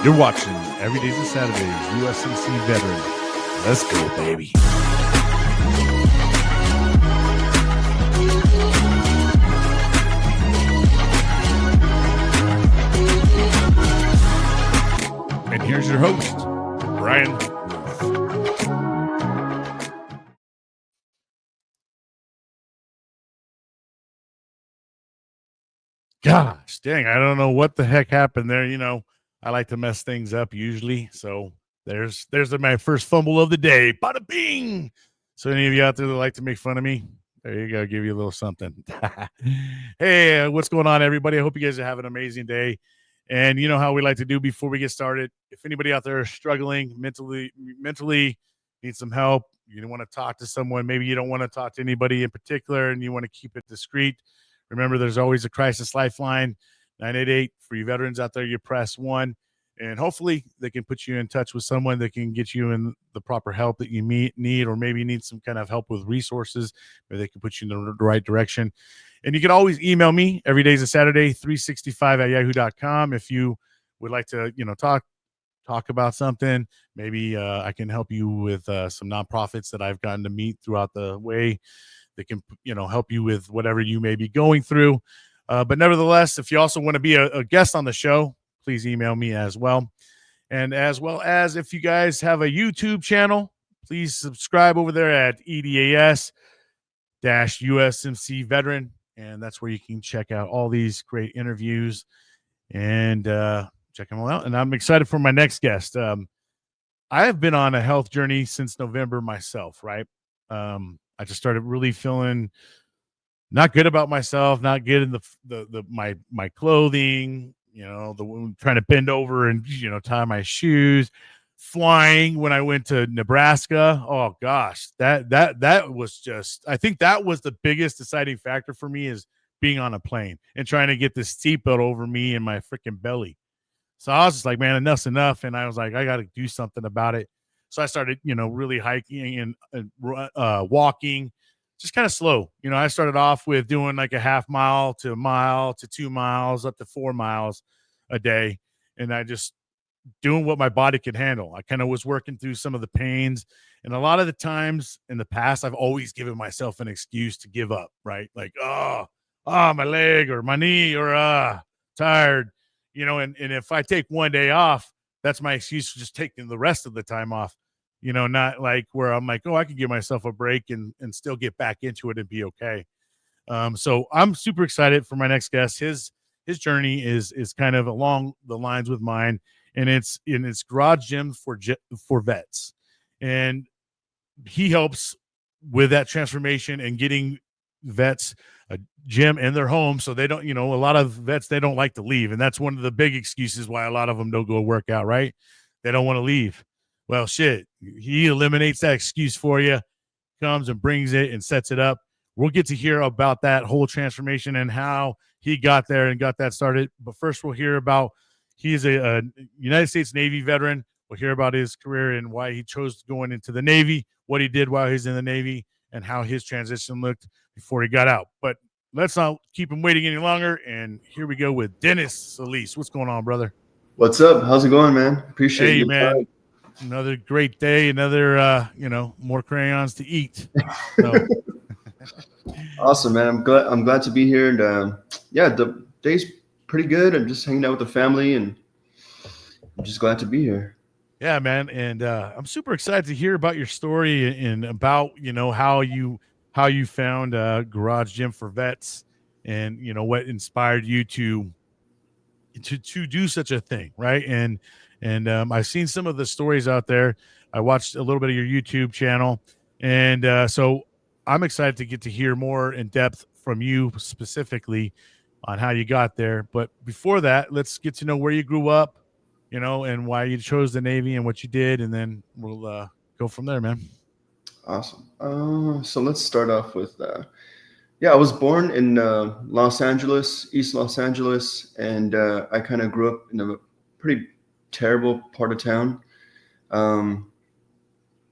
You're watching Every Days and Saturdays, USMC veteran. Let's go, baby. And here's your host, Brian. Gosh, dang, I don't know what the heck happened there. I like to mess things up usually. So there's my first fumble of the day. Bada bing. So any of you out there that like to make fun of me, there you go. Give you a little something. Hey, what's going on, everybody? I hope you guys are having an amazing day. And you know how we like to do before we get started. If anybody out there is struggling mentally needs some help, you want to talk to someone, maybe you don't want to talk to anybody in particular and you want to keep it discreet. Remember, there's always a crisis lifeline, 988. For you veterans out there, you press 1, and hopefully they can put you in touch with someone that can get you in the proper help that you need, or maybe you need some kind of help with resources, or they can put you in the right direction. And you can always email me every day is a Saturday, 365 at yahoo.com. If you would like to, talk about something, maybe I can help you with some nonprofits that I've gotten to meet throughout the way. That can, help you with whatever you may be going through. But nevertheless, if you also want to be a guest on the show, please email me as well. And as well as if you guys have a YouTube channel, please subscribe over there at EDAS-USMC Veteran. And that's where you can check out all these great interviews and check them all out. And I'm excited for my next guest. I have been on a health journey since November myself, right? I just started really feeling not good about myself, not good in my clothing, trying to bend over and, tie my shoes, flying when I went to Nebraska. Oh gosh, that was just, I think that was the biggest deciding factor for me, is being on a plane and trying to get this seatbelt over me and my freaking belly. So I was just like, man, enough's enough. And I was like, I got to do something about it. So I started, really hiking and walking, just kind of slow. I started off with doing like a half mile to a mile to 2 miles up to 4 miles a day. And I just doing what my body could handle. I kind of was working through some of the pains. And a lot of the times in the past, I've always given myself an excuse to give up, right? Like, my leg or my knee or tired, and if I take one day off, that's my excuse for just taking the rest of the time off, not like where I'm like, I could give myself a break and still get back into it and be okay. So I'm super excited for my next guest. His journey is kind of along the lines with mine, and it's garage gym for vets. And he helps with that transformation and getting vets a gym in their home, so they don't, a lot of vets, they don't like to leave, and that's one of the big excuses why a lot of them don't go work out, right? They don't want to leave. Well, shit, he eliminates that excuse for you, comes and brings it and sets it up. We'll get to hear about that whole transformation and how he got there and got that started. But first, we'll hear about, he's a United States Navy veteran. We'll hear about his career and why he chose going into the Navy, what he did while he's in the Navy, and how his transition looked before he got out. But let's not keep him waiting any longer. And here we go with Dennis Solis. What's going on, brother? What's up? How's it going, man? Appreciate you. Hey, man. Time. Another great day. Another, more crayons to eat. So. Awesome, man. I'm glad to be here. And the day's pretty good. I'm just hanging out with the family, and I'm just glad to be here. Yeah, man. And I'm super excited to hear about your story and about, how you found a garage gym for vets, and, what inspired you to do such a thing. Right. And I've seen some of the stories out there. I watched a little bit of your YouTube channel. And so I'm excited to get to hear more in depth from you specifically on how you got there. But before that, let's get to know where you grew up, and why you chose the Navy and what you did. And then we'll go from there, man. Awesome. So let's start off with, I was born in Los Angeles, East Los Angeles. And I kind of grew up in a pretty terrible part of town.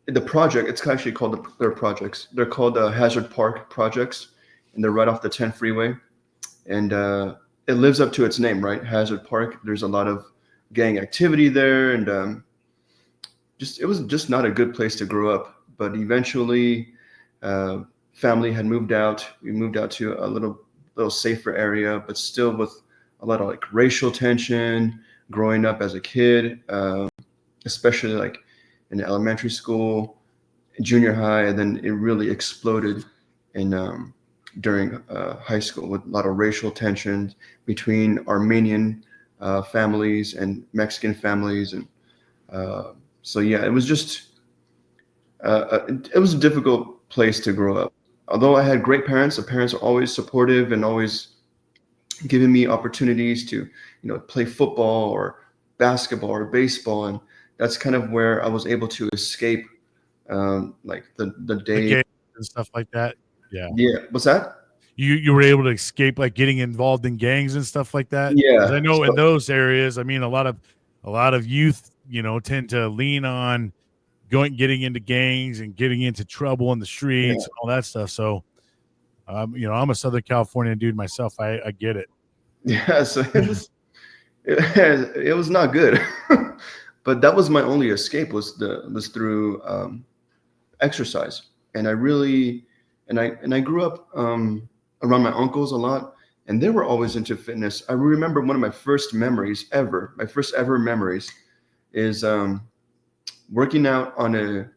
The project, it's actually called their projects. They're called Hazard Park projects, and they're right off the 10 freeway. And it lives up to its name, right? Hazard Park. There's a lot of gang activity there, and it was just not a good place to grow up. But eventually, family had moved out. We moved out to a little safer area, but still with a lot of like racial tension growing up as a kid, especially like in elementary school, junior high, and then it really exploded in during high school with a lot of racial tensions between Armenian families and Mexican families, and so yeah, it was just it was a difficult place to grow up. Although I had great parents, the parents are always supportive and always giving me opportunities to, play football or basketball or baseball, and that's kind of where I was able to escape, like the The day. games and stuff like that. Yeah. Yeah, what's that? You were able to escape like getting involved in gangs and stuff like that. Because I Yeah, know in so those areas, I mean, a lot of youth, tend to lean on getting into gangs and getting into trouble in the yeah, streets and all that stuff. So, I'm a Southern California dude myself. I get it. yeah. So it was not good, but that was my only escape was through exercise, and I grew up around my uncles a lot, and they were always into fitness. I remember one of my first memories is working out on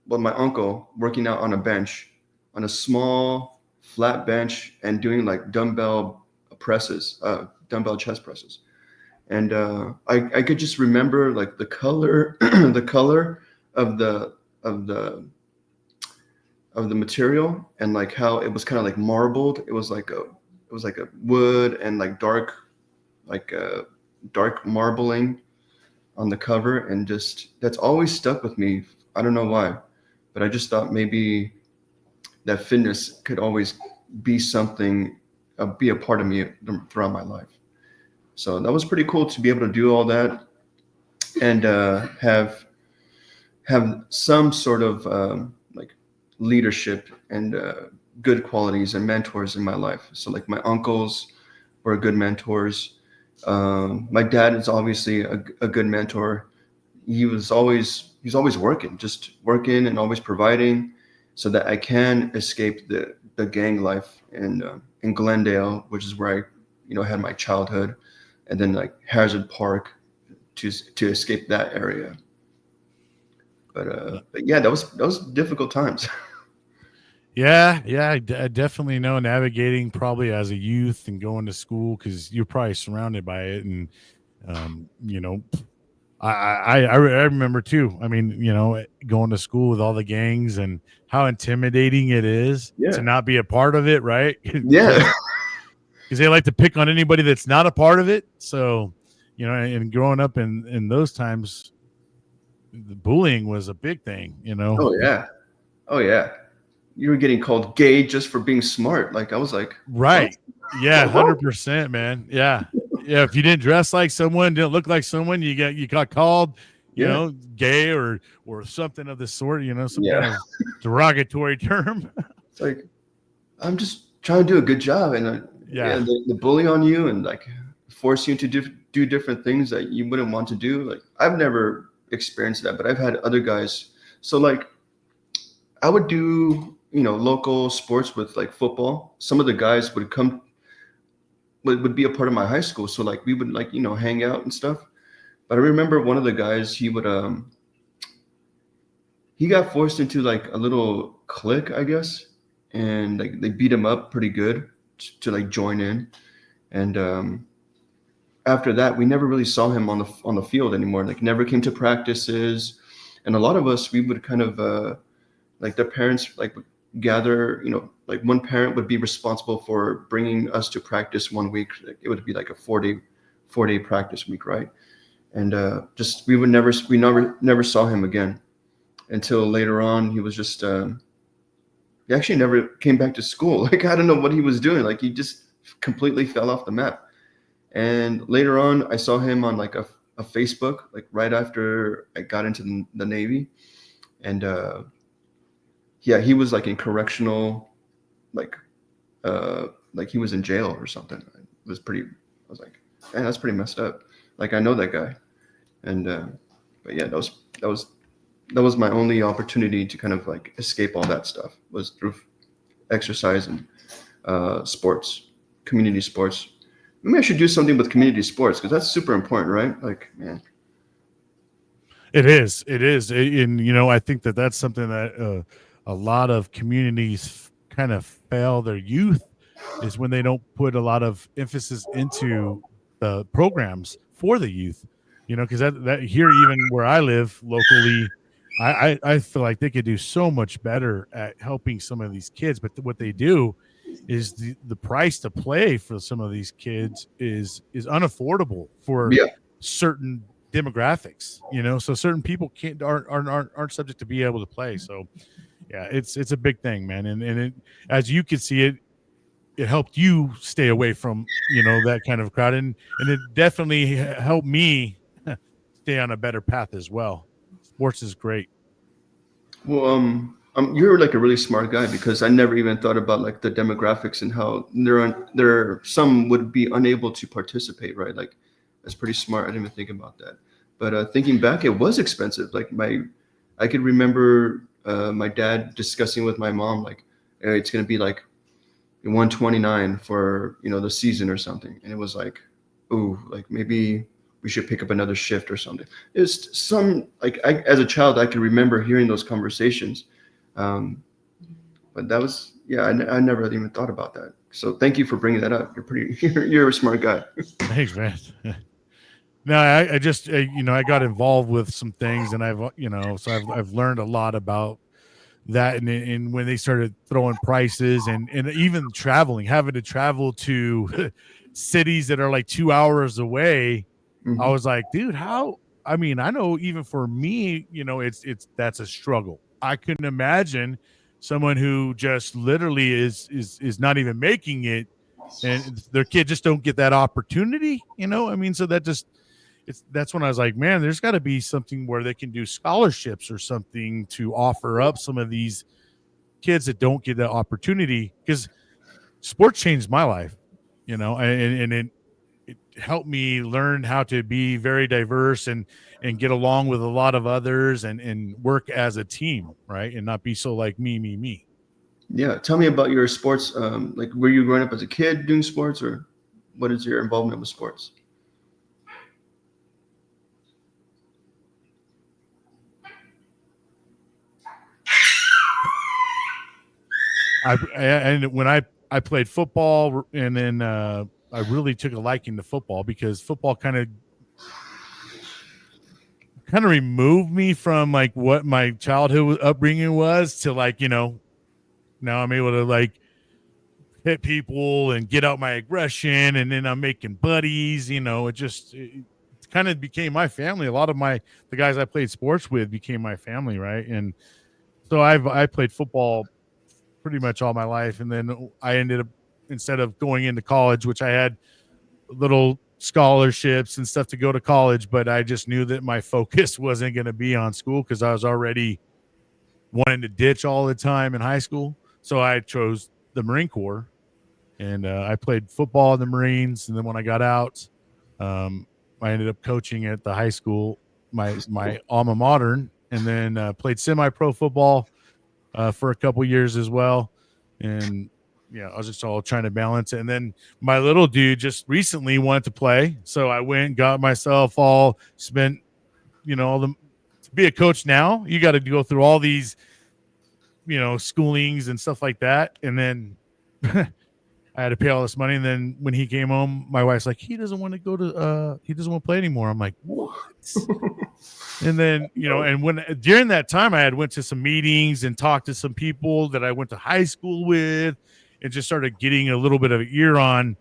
my uncle working out on a bench, on a small flat bench, and doing like dumbbell chest presses. And I could just remember like the color, the color of the material, and like how it was kind of like marbled. It was like a wood and like dark marbling on the cover, and just that's always stuck with me. I don't know why, but I just thought maybe that fitness could always be something, be a part of me throughout my life. So that was pretty cool to be able to do all that, and have some sort of like leadership and good qualities and mentors in my life. So like my uncles were good mentors. My dad is obviously a good mentor. He's always working, just working and always providing, so that I can escape the gang life in Glendale, which is where I had my childhood, and then like Hazard Park to escape that area. But yeah, that was difficult times. Yeah, I definitely know navigating probably as a youth and going to school because you're probably surrounded by it, and um, you know, I remember too. I mean, going to school with all the gangs and how intimidating it is to Yeah, not be a part of it, right? yeah, Because they like to pick on anybody that's not a part of it. So, and growing up in those times, the bullying was a big thing. oh yeah, oh yeah. You were getting called gay just for being smart. Like I was like, what? Right? Yeah, What? 100%, man. Yeah, yeah. If you didn't dress like someone, didn't look like someone, you got called, Yeah, gay or something of the sort. Some kind yeah. of derogatory term. It's like I'm just trying to do a good job, and yeah, Yeah. the bully on you and like force you to do different things that you wouldn't want to do. Like I've never experienced that, but I've had other guys. So like I would do local sports with like football. Some of the guys would be a part of my high school, so like we would like hang out and stuff. But I remember one of the guys, he got forced into like a little clique, I guess, and like they beat him up pretty good to like join in. And after that, we never really saw him on the field anymore. Like never came to practices, and a lot of us we would kind of like their parents like would gather. Like one parent would be responsible for bringing us to practice one week. Like, it would be like a 4-day practice week, right? And just we never saw him again until later on. He was just he actually never came back to school. Like I don't know what he was doing. Like he just completely fell off the map. And later on, I saw him on like a Facebook, like right after I got into the Navy, and yeah, he was like in correctional, like like he was in jail or something. It was pretty. I was like, man, that's pretty messed up. like I know that guy, and but yeah, that was my only opportunity to kind of like escape all that stuff was through exercise and sports, community sports. Maybe I should do something with community sports because that's super important, right? Like, man. It is. It is. And, I think that that's something that a lot of communities kind of fail their youth is when they don't put a lot of emphasis into the programs for the youth, because that here, even where I live locally, I feel like they could do so much better at helping some of these kids. But what they do is the price to play for some of these kids is unaffordable for Yeah. certain demographics, so certain people aren't subject to be able to play. So yeah, it's a big thing, man. And it, as you can see, it helped you stay away from that kind of crowd, and it definitely helped me stay on a better path as well. Sports is great. Well, you're like a really smart guy because I never even thought about like the demographics and how some would be unable to participate, right? Like that's pretty smart. I didn't even think about that. But thinking back, it was expensive. Like I could remember my dad discussing with my mom like it's gonna be like 129 for the season or something, and it was like, ooh, like maybe we should pick up another shift or something. It's some like as a child I can remember hearing those conversations, um, but that was I never even thought about that. So thank you for bringing that up. You're pretty you're a smart guy. Thanks, man. No, I just I got involved with some things, and so I've learned a lot about that, and when they started throwing prices and even traveling, having to travel to cities that are like 2 hours away, I Hmm. was like, dude, how? I mean, I know even for me, it's that's a struggle. I couldn't imagine someone who just literally is not even making it, and their kid just don't get that opportunity. I mean, so that just that's when I was like, man, there's got to be something where they can do scholarships or something to offer up some of these kids that don't get that opportunity, because sports changed my life, and it helped me learn how to be very diverse and get along with a lot of others and work as a team, right, and not be so like me. Yeah, tell me about your sports. Like, were you growing up as a kid doing sports, or what is your involvement with sports? And when I played football, and then I really took a liking to football because football kind of removed me from like what my childhood upbringing was to like now I'm able to like hit people and get out my aggression, and then I'm making buddies. It kind of became my family. A lot of the guys I played sports with became my family, right? And so I played football pretty much all my life, and then I ended up, instead of going into college, which I had little scholarships and stuff to go to college, but I just knew that my focus wasn't going to be on school because I was already wanting to ditch all the time in high school. So I chose the Marine Corps, and I played football in the Marines. And then when I got out, um, I ended up coaching at the high school, my alma mater, and then played semi-pro football for a couple years as well. And yeah, I was just all trying to balance it. And then my little dude just recently wanted to play, so I went and got myself all spent. All the To be a coach now, you got to go through all these schoolings and stuff like that, and then I had to pay all this money. And then when he came home, my wife's like, he doesn't want to he doesn't want to play anymore. I'm like, what? And then, and when during that time I had went to some meetings and talked to some people that I went to high school with, and just started getting a little bit of an ear on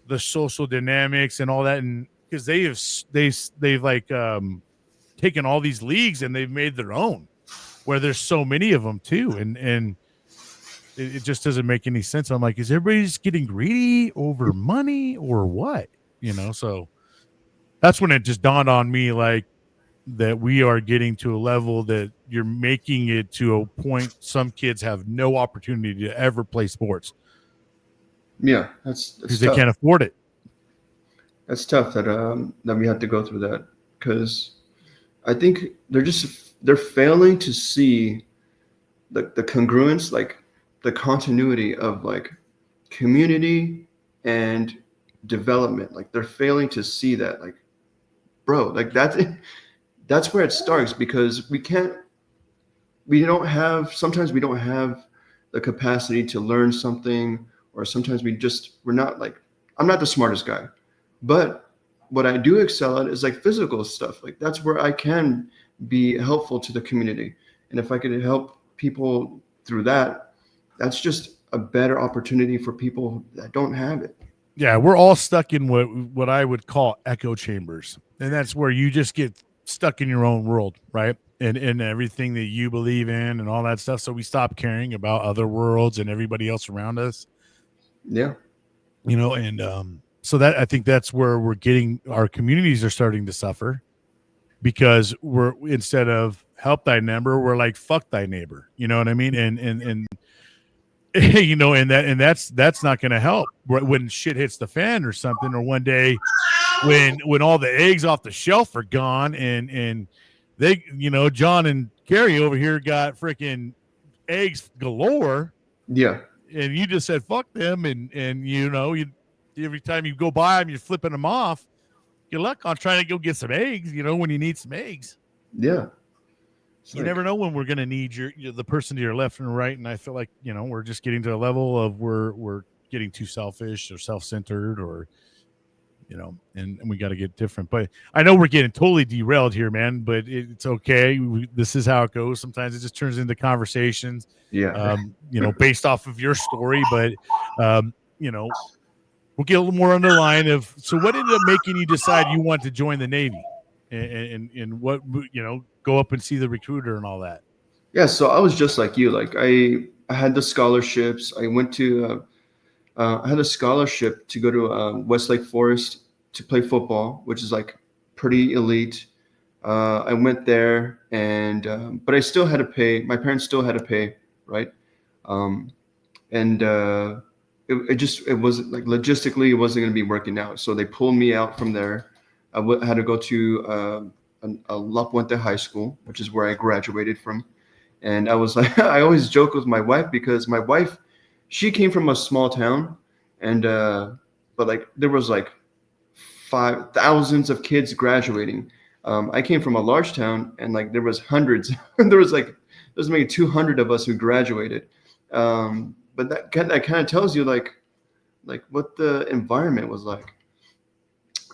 the social dynamics and all that. And because they've like taken all these leagues and they've made their own, where there's so many of them too. And it just doesn't make any sense. I'm like, is everybody just getting greedy over money or what? So that's when it just dawned on me, like, that we are getting to a level that you're making it to a point some kids have no opportunity to ever play sports Yeah, that's because they tough. can't afford it. That's tough that we had to go through that, because I think they're failing to see the congruence, like the continuity of like community and development. Like they're failing to see that, like, bro, like that's where it starts, because sometimes we don't have the capacity to learn something, or sometimes we're not like, I'm not the smartest guy, but what I do excel at is like physical stuff. Like that's where I can be helpful to the community. And if I could help people through that, that's just a better opportunity for people that don't have it. Yeah, we're all stuck in what I would call echo chambers, and that's where you just get stuck in your own world, right? And everything that you believe in and all that stuff. So we stop caring about other worlds and everybody else around us, Yeah. and so that I think that's where our communities are starting to suffer, because we're, instead of help thy neighbor, we're like fuck thy neighbor. You know what I mean? And and that's not going to help when shit hits the fan or something, or one day when all the eggs off the shelf are gone, and they, John and Gary over here got freaking eggs galore, Yeah. and you just said fuck them, and you every time you go by them, you're flipping them off. Good luck on trying to go get some eggs, when you need some eggs. Yeah. It's You like, never know when we're going to need the person to your left and right. And I feel like, we're just getting to a level of we're getting too selfish or self-centered, or, and we got to get different. But I know we're getting totally derailed here, man, but it's okay. This is how it goes. Sometimes it just turns into conversations, yeah. based off of your story. But, we'll get a little more on the line of, so what ended up making you decide you want to join the Navy, and what, go up and see the recruiter and all that? Yeah. So I was just like you. Like I had the scholarships. I had a scholarship to go to Westlake Forest to play football, which is like pretty elite. I went there, and but I still had to pay. My parents still had to pay, right? Um, and it wasn't like, logistically it wasn't going to be working out. So they pulled me out from there. Had to go to a La Puente High School, which is where I graduated from. And I was like, I always joke with my wife, because my wife, she came from a small town, and but like there was like thousands of kids graduating. I came from a large town, and like there was hundreds. There was maybe 200 of us who graduated. But that kind of tells you like what the environment was like.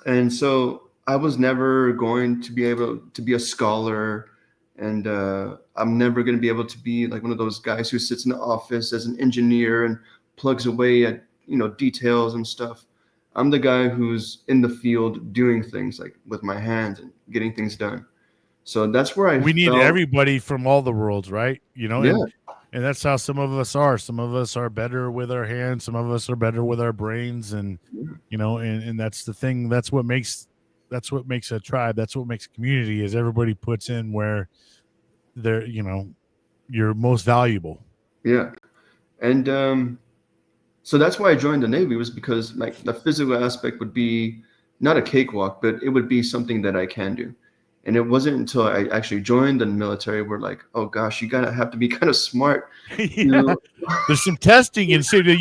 And so I was never going to be able to be a scholar, and I'm never going to be able to be like one of those guys who sits in the office as an engineer and plugs away at details and stuff. I'm the guy who's in the field doing things like with my hands and getting things done. So that's where I We need felt. everybody from all the worlds, right? Yeah. And that's how some of us are. Some of us are better with our hands, some of us are better with our brains, and and that's the thing. That's what makes a tribe. That's what makes a community, is everybody puts in where they're, you're most valuable. Yeah. And so that's why I joined the Navy, was because like the physical aspect would be not a cakewalk, but it would be something that I can do. And it wasn't until I actually joined the military where like, oh gosh, you gotta have to be kind of smart Yeah, to. there's some testing and shit that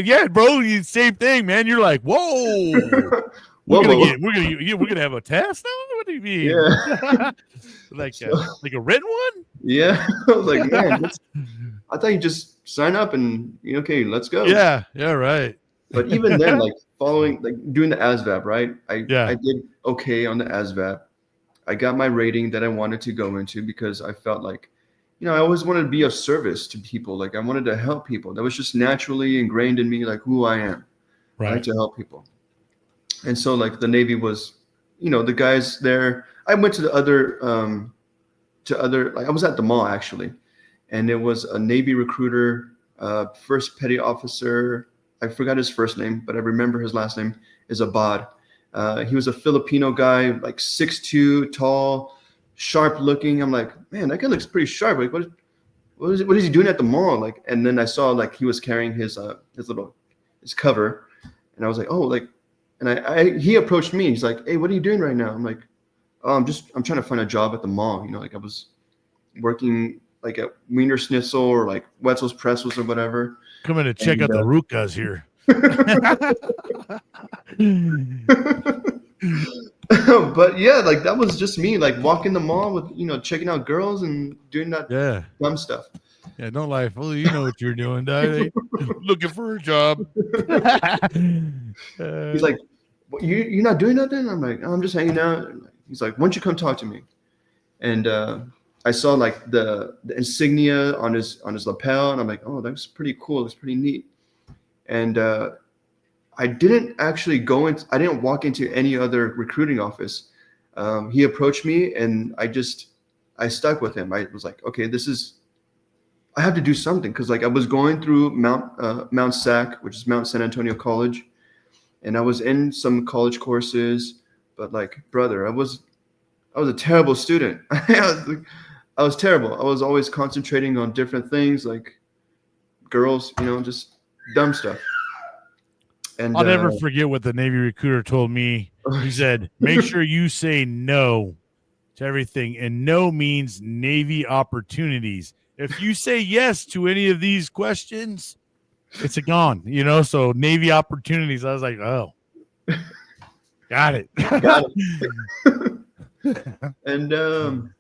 yeah, bro, same thing, man. You're like, whoa, we're Whoa, gonna whoa. get, we're gonna have a test now. What do you mean? Yeah. like So, like a written yeah. I was like, man, one? I thought you just sign up and okay, let's go. Yeah, right. But even then, like following, like doing the ASVAB, right? I Yeah, did okay on the ASVAB. I got my rating that I wanted to go into, because I felt like, I always wanted to be of service to people. Like I wanted to help people. That was just naturally ingrained in me, like who I am. I like right. to help people. And so like the Navy was, the guys there. I went to like I was at the mall actually, and it was a Navy recruiter, first petty officer. I forgot his first name, but I remember his last name is Abad. He was a Filipino guy, like 6'2", tall, sharp looking. I'm like, man, that guy looks pretty sharp. Like, what is he doing at the mall? Like, and then I saw like he was carrying his cover, and I was like, oh, like, And he approached me. He's like, "Hey, what are you doing right now?" I'm like, "Oh, I'm trying to find a job at the mall. Like I was working like at Wiener Schnitzel or like Wetzel's Pretzels or whatever." Coming to check out the Rukas here. But yeah, like that was just me, like walking the mall with checking out girls and doing that dumb stuff. Yeah, don't lie, fool. You know what you're doing, dog. Looking for a job. He's like, you're not doing nothing? I'm like, I'm just hanging out. He's like, why don't you come talk to me? And I saw like the insignia on his lapel, and I'm like, oh, that's pretty cool. That's pretty neat. And I didn't actually I didn't walk into any other recruiting office. He approached me, and I stuck with him. I was like, okay, I have to do something, because like I was going through Mount SAC, which is Mount San Antonio College, and I was in some college courses, but like, brother, I was a terrible student. I was terrible. I was always concentrating on different things, like girls, just dumb stuff. And I'll never forget what the Navy recruiter told me. He said, make sure you say no to everything. And no means Navy opportunities. If you say yes to any of these questions, it's a gone, so Navy opportunities. I was like, oh, got it. Got it. And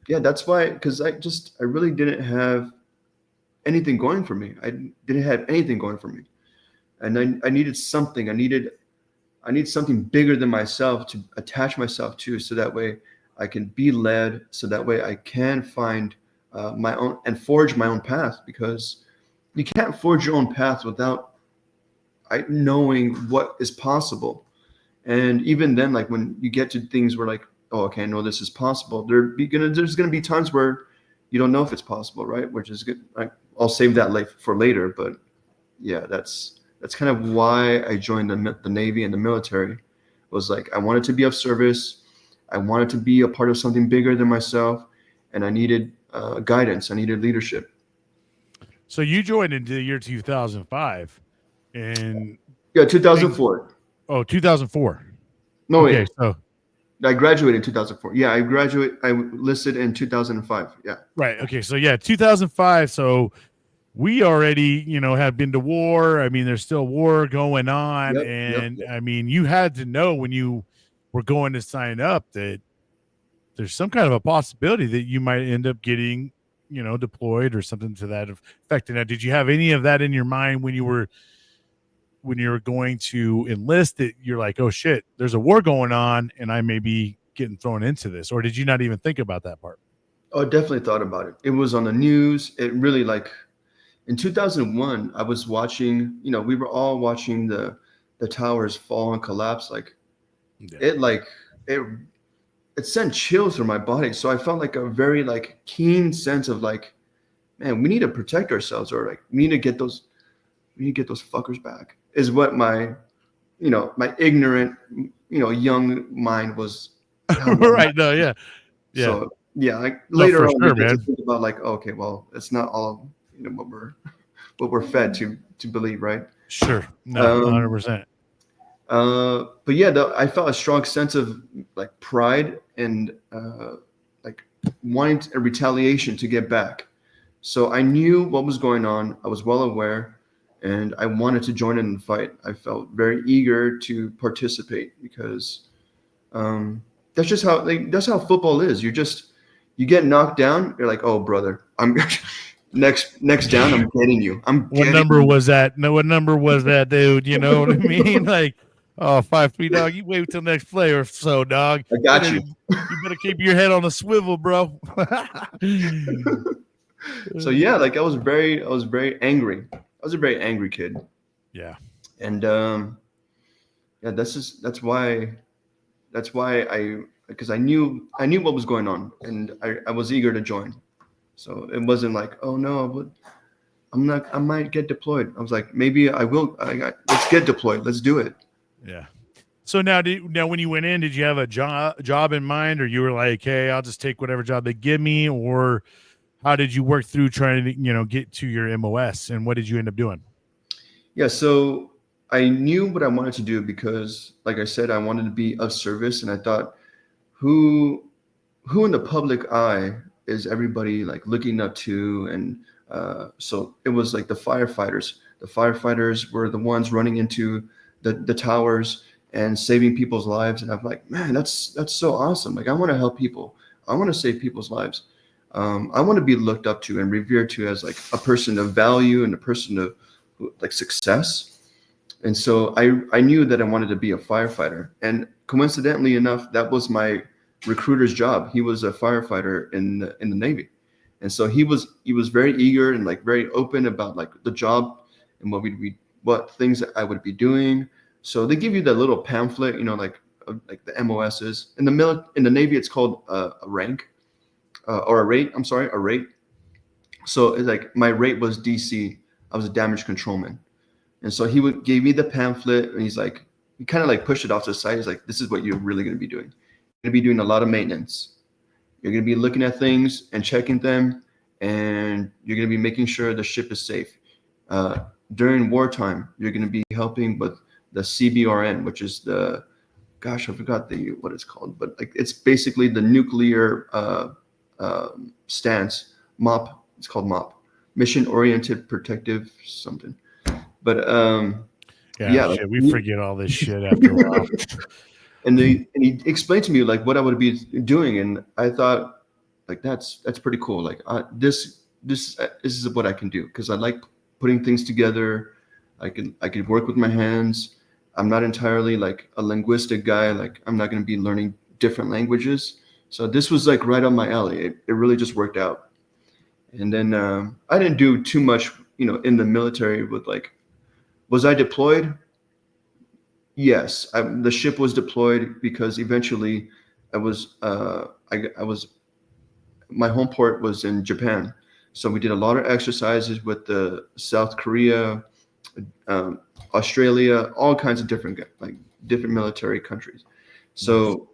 yeah, that's why, because I really didn't have anything going for me. I didn't have anything going for me. And I needed something. I need something bigger than myself to attach myself to, so that way I can be led, so that way I can find my own and forge my own path, because you can't forge your own path without knowing what is possible. And even then, like when you get to things where like, oh, okay, I know this is possible, there's going to be times where you don't know if it's possible, right? Which is good. I'll save that for later. But yeah, that's kind of why I joined the Navy and the military. Was like, I wanted to be of service. I wanted to be a part of something bigger than myself, and I needed guidance. I needed leadership. So you joined into the year 2005, and 2004. 2004. No, okay, wait. So I graduated in 2004. Yeah, I listed in 2005. Yeah. Right. Okay. So yeah, 2005. So we already, had been to war. I mean, there's still war going on. Yep. I mean, you had to know when you were going to sign up that there's some kind of a possibility that you might end up getting, deployed or something to that effect. Now, did you have any of that in your mind when you were going to enlist, that you're like, oh shit, there's a war going on and I may be getting thrown into this? Or did you not even think about that part? Oh, I definitely thought about it. It was on the news. It really, like, in 2001, I was watching, we were all watching the towers fall and collapse. Like, it sent chills through my body. So I felt like a very like keen sense of like, man, we need to protect ourselves, or like we need to get those fuckers back, is what my ignorant, young mind was. Right. No, yeah. Yeah. So yeah, like later on, we get to think about like, okay, well, it's not all what we're fed to believe, right? Sure. No, 100%. But yeah, I felt a strong sense of like pride and like wanting a retaliation to get back. So I knew what was going on. I was well aware, and I wanted to join in the fight. I felt very eager to participate, because that's just that's how football is. You get knocked down, you're like, oh brother, I'm next down, I'm getting you. What number was that? No, what number was that, dude? You know what I mean? Like, oh, 5'3", dog. You wait till next play or so, dog. I got you. You better keep your head on a swivel, bro. So yeah, like I was very angry. I was a very angry kid. Yeah. And yeah, that's why because I knew what was going on, and I was eager to join. So it wasn't like, oh no, I might get deployed. I was like, maybe I will. Let's get deployed. Let's do it. Yeah. So now when you went in, did you have a job in mind, or you were like, hey, I'll just take whatever job they give me, or how did you work through trying to, get to your MOS, and what did you end up doing? Yeah. So I knew what I wanted to do because, like I said, I wanted to be of service, and I thought, who who in the public eye is everybody like looking up to? And so it was like the firefighters. The firefighters were the ones running into the towers and saving people's lives. And I'm like, man, that's so awesome. Like I want to help people. I want to save people's lives. I want to be looked up to and revered to as like a person of value and a person of like success. And so I knew that I wanted to be a firefighter. And coincidentally enough, that was my recruiter's job. He was a firefighter in the Navy. And so he was very eager and like very open about like the job and what things that I would be doing. So they give you that little pamphlet, like the MOSs. In the Navy, it's called a rank or a rate. I'm sorry, a rate. So it's like my rate was DC. I was a damage controlman. And so he would gave me the pamphlet, and he kind of like pushed it off to the side. He's like, this is what you're really going to be doing. You're going to be doing a lot of maintenance. You're going to be looking at things and checking them, and you're going to be making sure the ship is safe. During wartime, you're going to be helping with the CBRN, which is I forgot what it's called, but like it's basically the nuclear stance, MOP. It's called MOP, Mission Oriented Protective something. But yeah, like, shit, we forget all this shit after a while. and he explained to me like what I would be doing, and I thought like that's pretty cool. Like this is what I can do because I like putting things together. I can work with my hands. I'm not entirely like a linguistic guy. Like I'm not going to be learning different languages. So this was like right on my alley. It really just worked out. And then I didn't do too much, in the military with like. Was I deployed? Yes, the ship was deployed because eventually I was my home port was in Japan, so we did a lot of exercises with the South Korea, Australia, all kinds of different military countries. So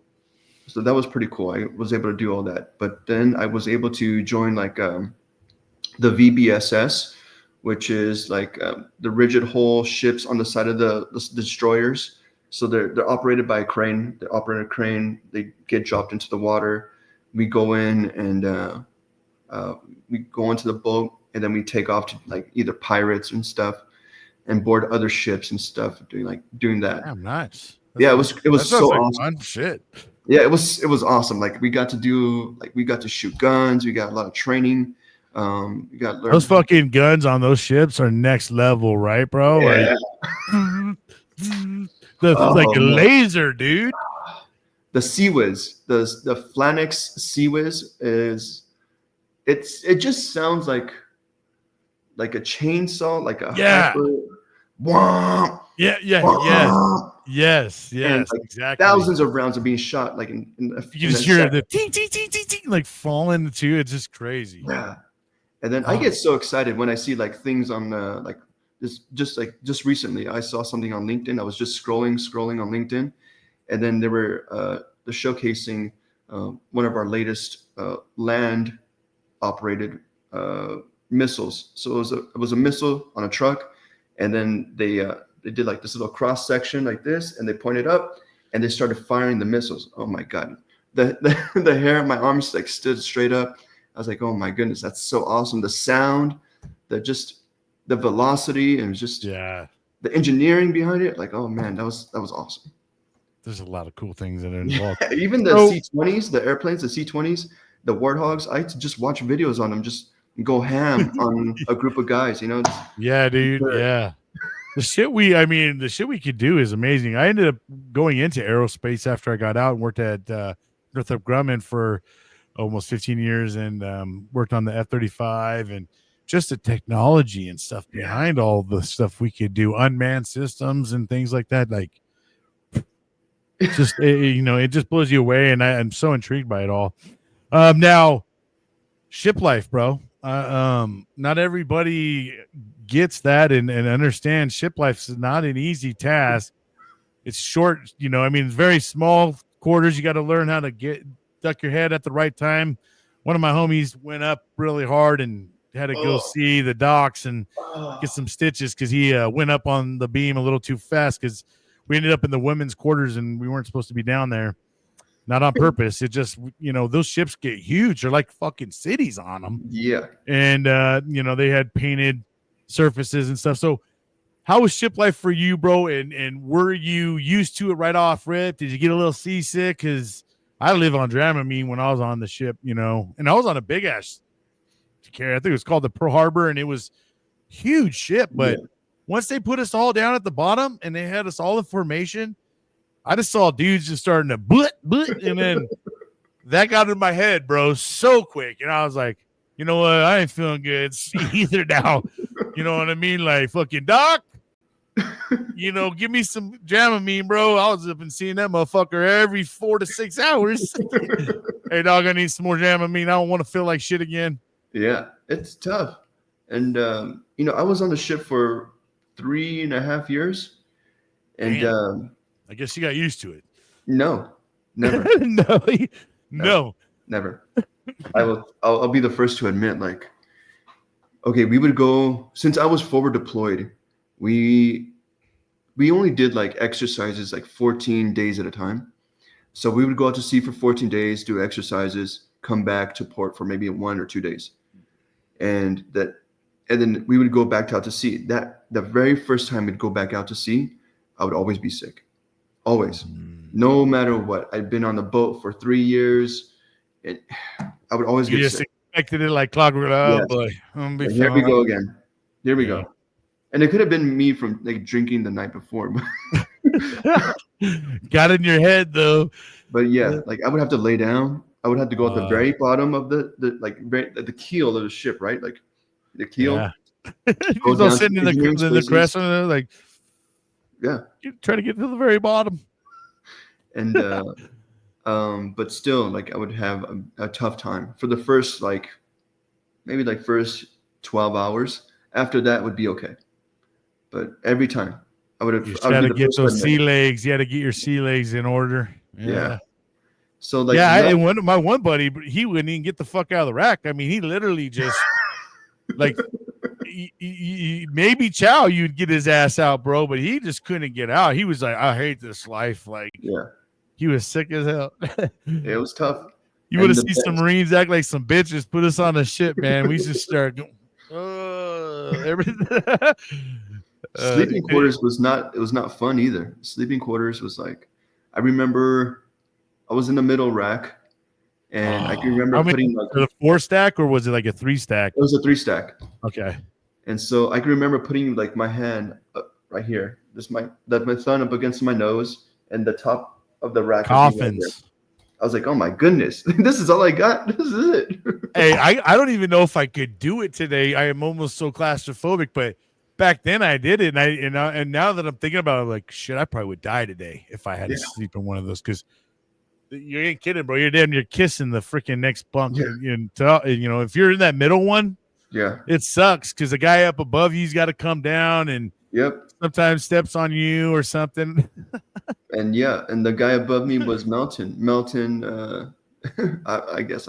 that was pretty cool. I was able to do all that, but then I was able to join like the VBSS, which is like the rigid hull ships on the side of the destroyers. So they're operated by a crane. They operate a crane. They get dropped into the water. We go in and we go into the boat, and then we take off to like either pirates and stuff, and board other ships and stuff. Doing that. Damn, nice. Yeah, it was so like awesome. fun shit. Yeah, it was awesome. Like we got to shoot guns. We got a lot of training. We got those fucking guns on those ships are next level, right, bro? Yeah. Like like a laser, dude. The Seawiz, the Flanix Seawiz it just sounds like a chainsaw, like a Yes, and like exactly. Thousands of rounds are being shot, like in you just hear the ting, ting, ting, ting, ting, like falling too. It's just crazy. Yeah. And then I get so excited when I see like things on like this, just recently I saw something on LinkedIn. I was just scrolling on LinkedIn, and then they were showcasing one of our latest land operated missiles. So it was a missile on a truck, and then they did like this little cross section like this, and they pointed up, and they started firing the missiles. Oh my god, the hair on my arms like stood straight up. I was like, oh my goodness, that's so awesome. The sound, the velocity, and just the engineering behind it. Like, oh man, that was awesome. There's a lot of cool things that are involved. Yeah, even the C-20s, the airplanes, the C-20s, the Warthogs, I just watch videos on them, just go ham on a group of guys, Yeah, dude. Yeah. The shit we could do is amazing. I ended up going into aerospace after I got out and worked at Northrop Grumman for almost 15 years and worked on the F-35 and just the technology and stuff behind all the stuff we could do, unmanned systems and things like that. Like, just it just blows you away, and I'm so intrigued by it all. Now, ship life, bro. Not everybody gets that and understands ship life is not an easy task. It's short, it's very small quarters. You got to learn how to duck your head at the right time. One of my homies went up really hard and had to go see the docs and get some stitches because he went up on the beam a little too fast because we ended up in the women's quarters and we weren't supposed to be down there. Not on purpose. It just, those ships get huge. They're like fucking cities on them. Yeah. And, they had painted surfaces and stuff. So how was ship life for you, bro? And were you used to it right off rip? Did you get a little seasick? Because I live on Dramamine when I was on the ship, and I was on a big ass carrier. I think it was called the Pearl Harbor, and it was huge ship. But once they put us all down at the bottom and they had us all in formation, I just saw dudes just starting to blit, and then that got in my head, bro, so quick. And I was like, you know what? I ain't feeling good either now. You know what I mean? Like, fucking Doc, give me some Dramamine, bro. I was up and seeing that motherfucker every 4 to 6 hours. Hey, dog, I need some more Dramamine. I don't want to feel like shit again. Yeah, it's tough. And, I was on the ship for 3.5 years. And I guess you got used to it. No, never. No, never. I'll be the first to admit, like, okay, we would go, since I was forward deployed, we only did like exercises like 14 days at a time. So we would go out to sea for 14 days, do exercises, come back to port for maybe 1 or 2 days. And then we would go back out to sea. That the very first time we'd go back out to sea, I would always be sick. Always. No matter what. I'd been on the boat for 3 years. And I would always get sick. Expected it like clockwork. Oh, boy. Here we go again. Here we go. And it could have been me from like drinking the night before. Got in your head, though. But yeah, like I would have to lay down. I would have to go at the very bottom of the keel of the ship, right? Like the keel. Yeah. He's all sitting in the crescent, like, try to get to the very bottom. And but still, like I would have a tough time for the first first 12 hours. After that would be okay. But every time I would have to get those sea legs. You had to get your sea legs in order. Yeah. So like my one buddy, he wouldn't even get the fuck out of the rack. I mean, he literally just like maybe Chow, you'd get his ass out, bro, but he just couldn't get out. He was like, I hate this life. Like, he was sick as hell. It was tough. You would have seen some Marines act like some bitches, put us on the ship, man. We just start going, everything. Sleeping quarters was not fun either. Sleeping quarters was like, I remember I was in the middle rack, and I can remember putting like a 4-stack, or was it like a 3-stack? It was a 3-stack. Okay. And so I can remember putting like my hand right here, my thumb up against my nose, and the top of the rack. Coffins. I was like, oh my goodness, this is all I got. This is it. Hey, I don't even know if I could do it today. I am almost so claustrophobic, but back then I did it, and now that I'm thinking about it, I'm like, shit, I probably would die today if I had to sleep in one of those, because you ain't kidding, bro. You're you're kissing the freaking next bunk. And if you're in that middle one, it sucks because the guy up above you's got to come down and sometimes steps on you or something. And the guy above me was Melton. I guess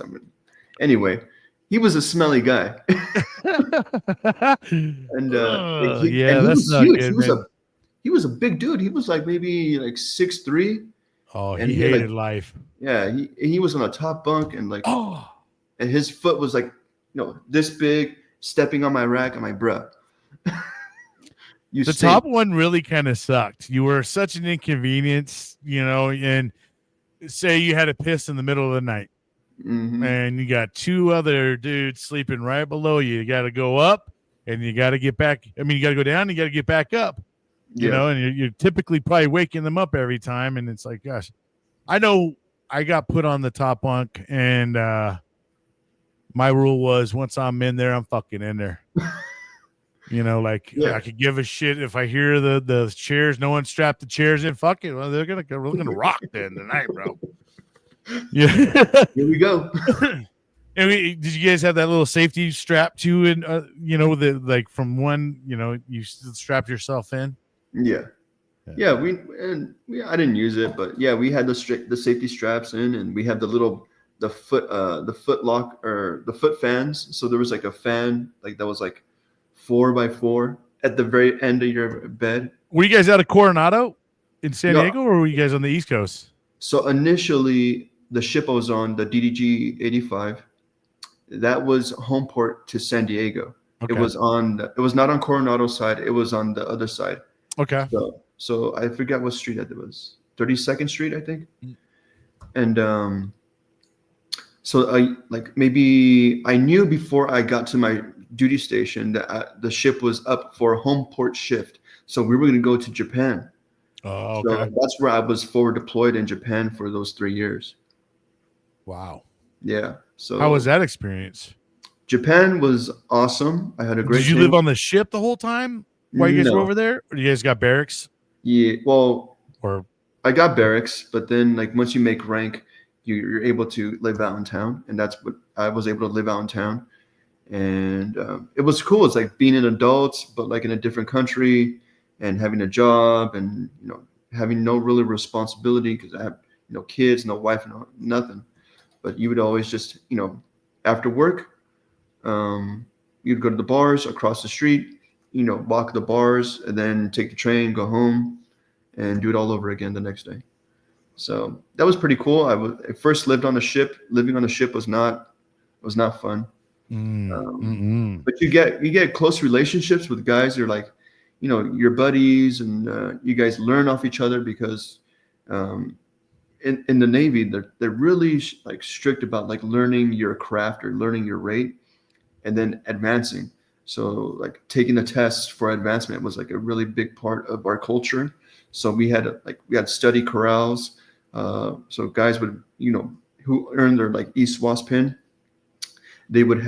anyway. He was a smelly guy. And that's not huge. good, He was a big dude. He was like maybe like 6'3". Oh, and he hated life. Yeah, he was on a top bunk, and like, and his foot was like, this big, stepping on my rack. I'm like, bruh. The top one really kind of sucked. You were such an inconvenience, and say you had to piss in the middle of the night. Mm-hmm. And you got 2 other dudes sleeping right below you. You got to go up and you got to get back. I mean, you got to go down and you got to get back up, and you're typically probably waking them up every time. And it's like, gosh, I know I got put on the top bunk, and my rule was once I'm in there, I'm fucking in there. I could give a shit if I hear the chairs. No one strapped the chairs in. Fuck it. Well, we're gonna rock then tonight, bro. Yeah. Here we go. And did you guys have that little safety strap too? And from one, you strapped yourself in. Yeah. I didn't use it, but we had the safety straps in, and we had the the foot lock or the foot fans. So there was like a fan like that was like 4x4 at the very end of your bed. Were you guys out of Coronado in San No, Diego, or were you guys on the East Coast? so initially the ship I was on, the DDG 85, that was home port to San Diego. Okay. It was not on Coronado side. It was on the other side. Okay. So I forget what street that was. 32nd Street, I think. Mm. And so maybe I knew before I got to my duty station that the ship was up for a home port shift. So we were going to go to Japan. Oh, okay. So that's where I was forward deployed in Japan for those 3 years. Wow. Yeah. So how was that experience? Japan was awesome. I had a great. Did you live on the ship the whole time while you guys were No. over there, or you guys got barracks? Yeah. Well, Or I got barracks, but then like once you make rank, you're able to live out in town, and that's what I was able to live out in town, and it was cool. It's like being an adult, but like in a different country, and having a job, and having no really responsibility because I have kids, no wife, no nothing. But you would always just after work, you'd go to the bars across the street, walk the bars, and then take the train, go home, and do it all over again the next day. So that was pretty cool. I first lived on a ship. Living on a ship was not fun. But you get close relationships with guys. You're like, your buddies, and you guys learn off each other because in the Navy they're really like strict about like learning your craft or learning your rate, and then advancing. So like taking the tests for advancement was like a really big part of our culture. So we had study corrals. So guys would, who earned their like ESWAS pin, they would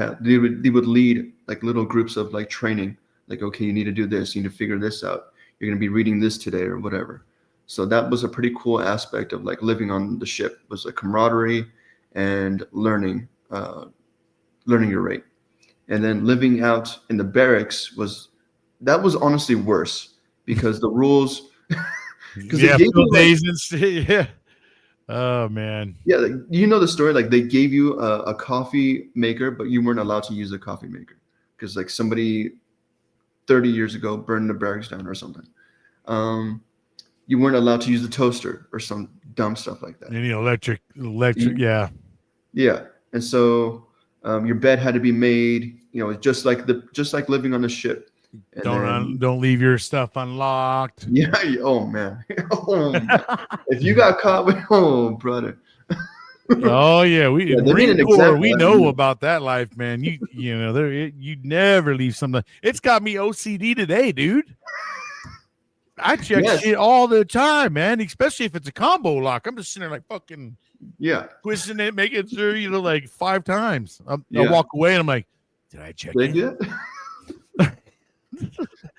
lead like little groups of like training. Like, okay, you need to do this, you need to figure this out. You're going to be reading this today or whatever. So that was a pretty cool aspect of like living on the ship, was a camaraderie and learning your rate. And then living out in the barracks was honestly worse because the rules. Yeah, Phil days and yeah. Oh man. Yeah, like, the story. Like they gave you a coffee maker, but you weren't allowed to use a coffee maker because like somebody 30 years ago burned the barracks down or something. You weren't allowed to use the toaster or some dumb stuff like that. Any electric, yeah. Yeah, and so your bed had to be made. Just like living on a ship. And don't leave your stuff unlocked. Yeah. Oh man. If you got caught with, brother. Oh yeah, Marine Corps. We know about that life, man. You never leave something. It's got me OCD today, dude. I check shit all the time, man. Especially if it's a combo lock. I'm just sitting there like fucking twisting it, making sure like 5 times. I walk away and I'm like, did I check it?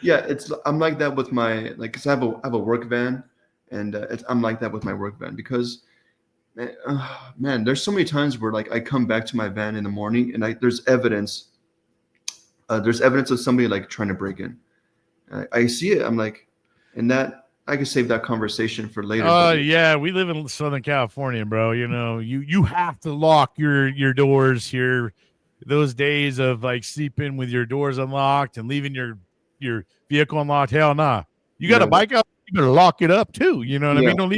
Yeah, I'm like that with my cause I have a work van, and I'm like that with my work van because man, there's so many times where like I come back to my van in the morning and there's evidence of somebody like trying to break in. I see it. I'm like, and that I can save that conversation for later. Yeah, we live in Southern California, bro. You have to lock your doors here. Those days of like sleeping with your doors unlocked and leaving your vehicle unlocked, hell nah. You got a bike out, you better lock it up too. You know what I mean? Don't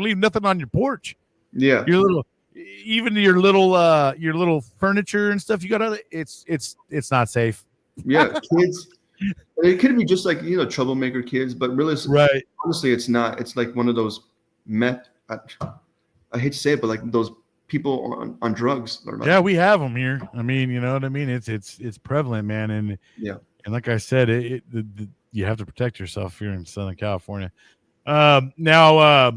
leave nothing on your porch. Yeah. Your little furniture and stuff you got it's not safe. Yeah, kids. It could be just like troublemaker kids, but really, right. Honestly, it's not. It's like one of those I hate to say it, but like those people on drugs. Yeah, we have them here. I mean, you know what I mean? It's prevalent, man. And and like I said, you have to protect yourself here in Southern California. Now,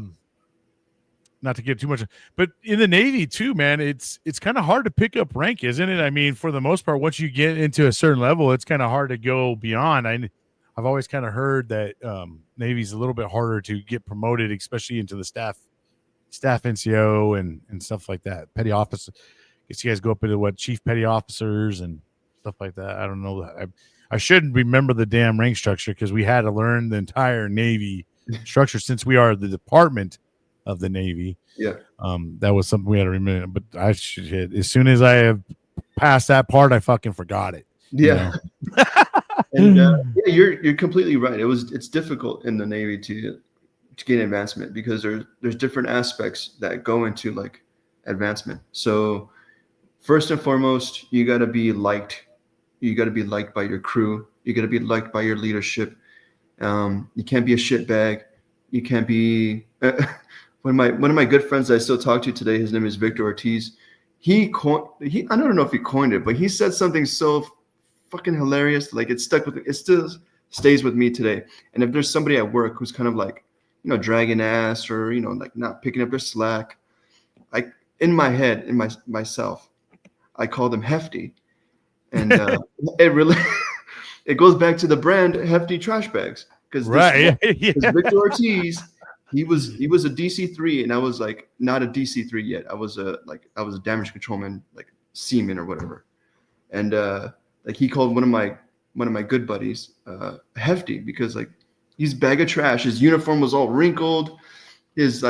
not to get too much, but in the Navy too, man, it's kind of hard to pick up rank, isn't it? I mean, for the most part, once you get into a certain level, it's kind of hard to go beyond. I've always kind of heard that Navy's a little bit harder to get promoted, especially into the staff NCO and stuff like that. Petty officer, I guess you guys go up into chief petty officers and stuff like that. I don't know. I shouldn't remember the damn rank structure because we had to learn the entire Navy structure since we are the department of the Navy. Yeah. That was something we had to remember. But I should hit as soon as I have passed that part, I fucking forgot it. Yeah. And Yeah, yeah, you're completely right. It's difficult in the Navy to gain advancement because there's different aspects that go into like advancement. So first and foremost, you got to be liked. You got to be liked by your crew. You got to be liked by your leadership. You can't be a shitbag. You can't be one of my good friends that I still talk to today. His name is Victor Ortiz. He I don't know if he coined it, but he said something so fucking hilarious. Like it stuck with me. It still stays with me today. And if there's somebody at work who's kind of like, dragging ass or, like not picking up their slack, in my head, myself, I call them hefty. And it really, it goes back to the brand Hefty Trash Bags. Because Victor Ortiz, he was a DC3 and I was like not a DC3 yet. I was a damage controlman, like seaman or whatever. And like he called one of my good buddies Hefty because like he's bag of trash. His uniform was all wrinkled. His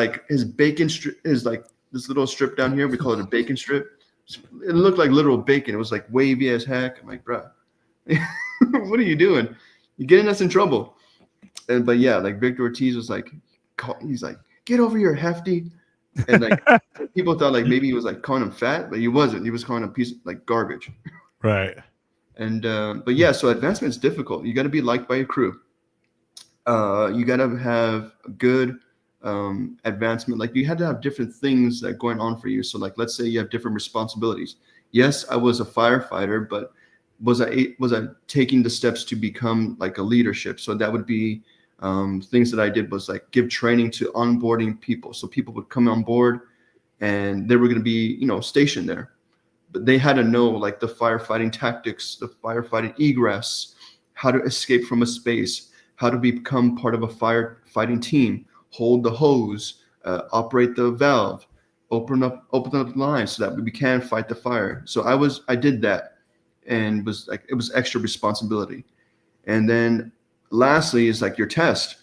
bacon strip is like this little strip down here. We call it a bacon strip. It looked like literal bacon. It was like wavy as heck. I'm like, bro, what are you doing? You're getting us in trouble. But yeah, like Victor Ortiz was like, he's like, get over here, Hefty. And like people thought like maybe he was like calling him fat, but he wasn't. He was calling him a piece of like garbage. Right. And but yeah, so advancement is difficult. You got to be liked by your crew. You got to have good advancement. Like you had to have different things that going on for you. So like, let's say you have different responsibilities. Yes, I was a firefighter, but was I taking the steps to become like a leadership? So that would be things that I did was like give training to onboarding people. So people would come on board and they were going to be, stationed there, but they had to know like the firefighting tactics, the firefighting egress, how to escape from a space, how to become part of a firefighting team, hold the hose, operate the valve, open up the line so that we can fight the fire. So I did that. And was like, it was extra responsibility. And then lastly is like your test.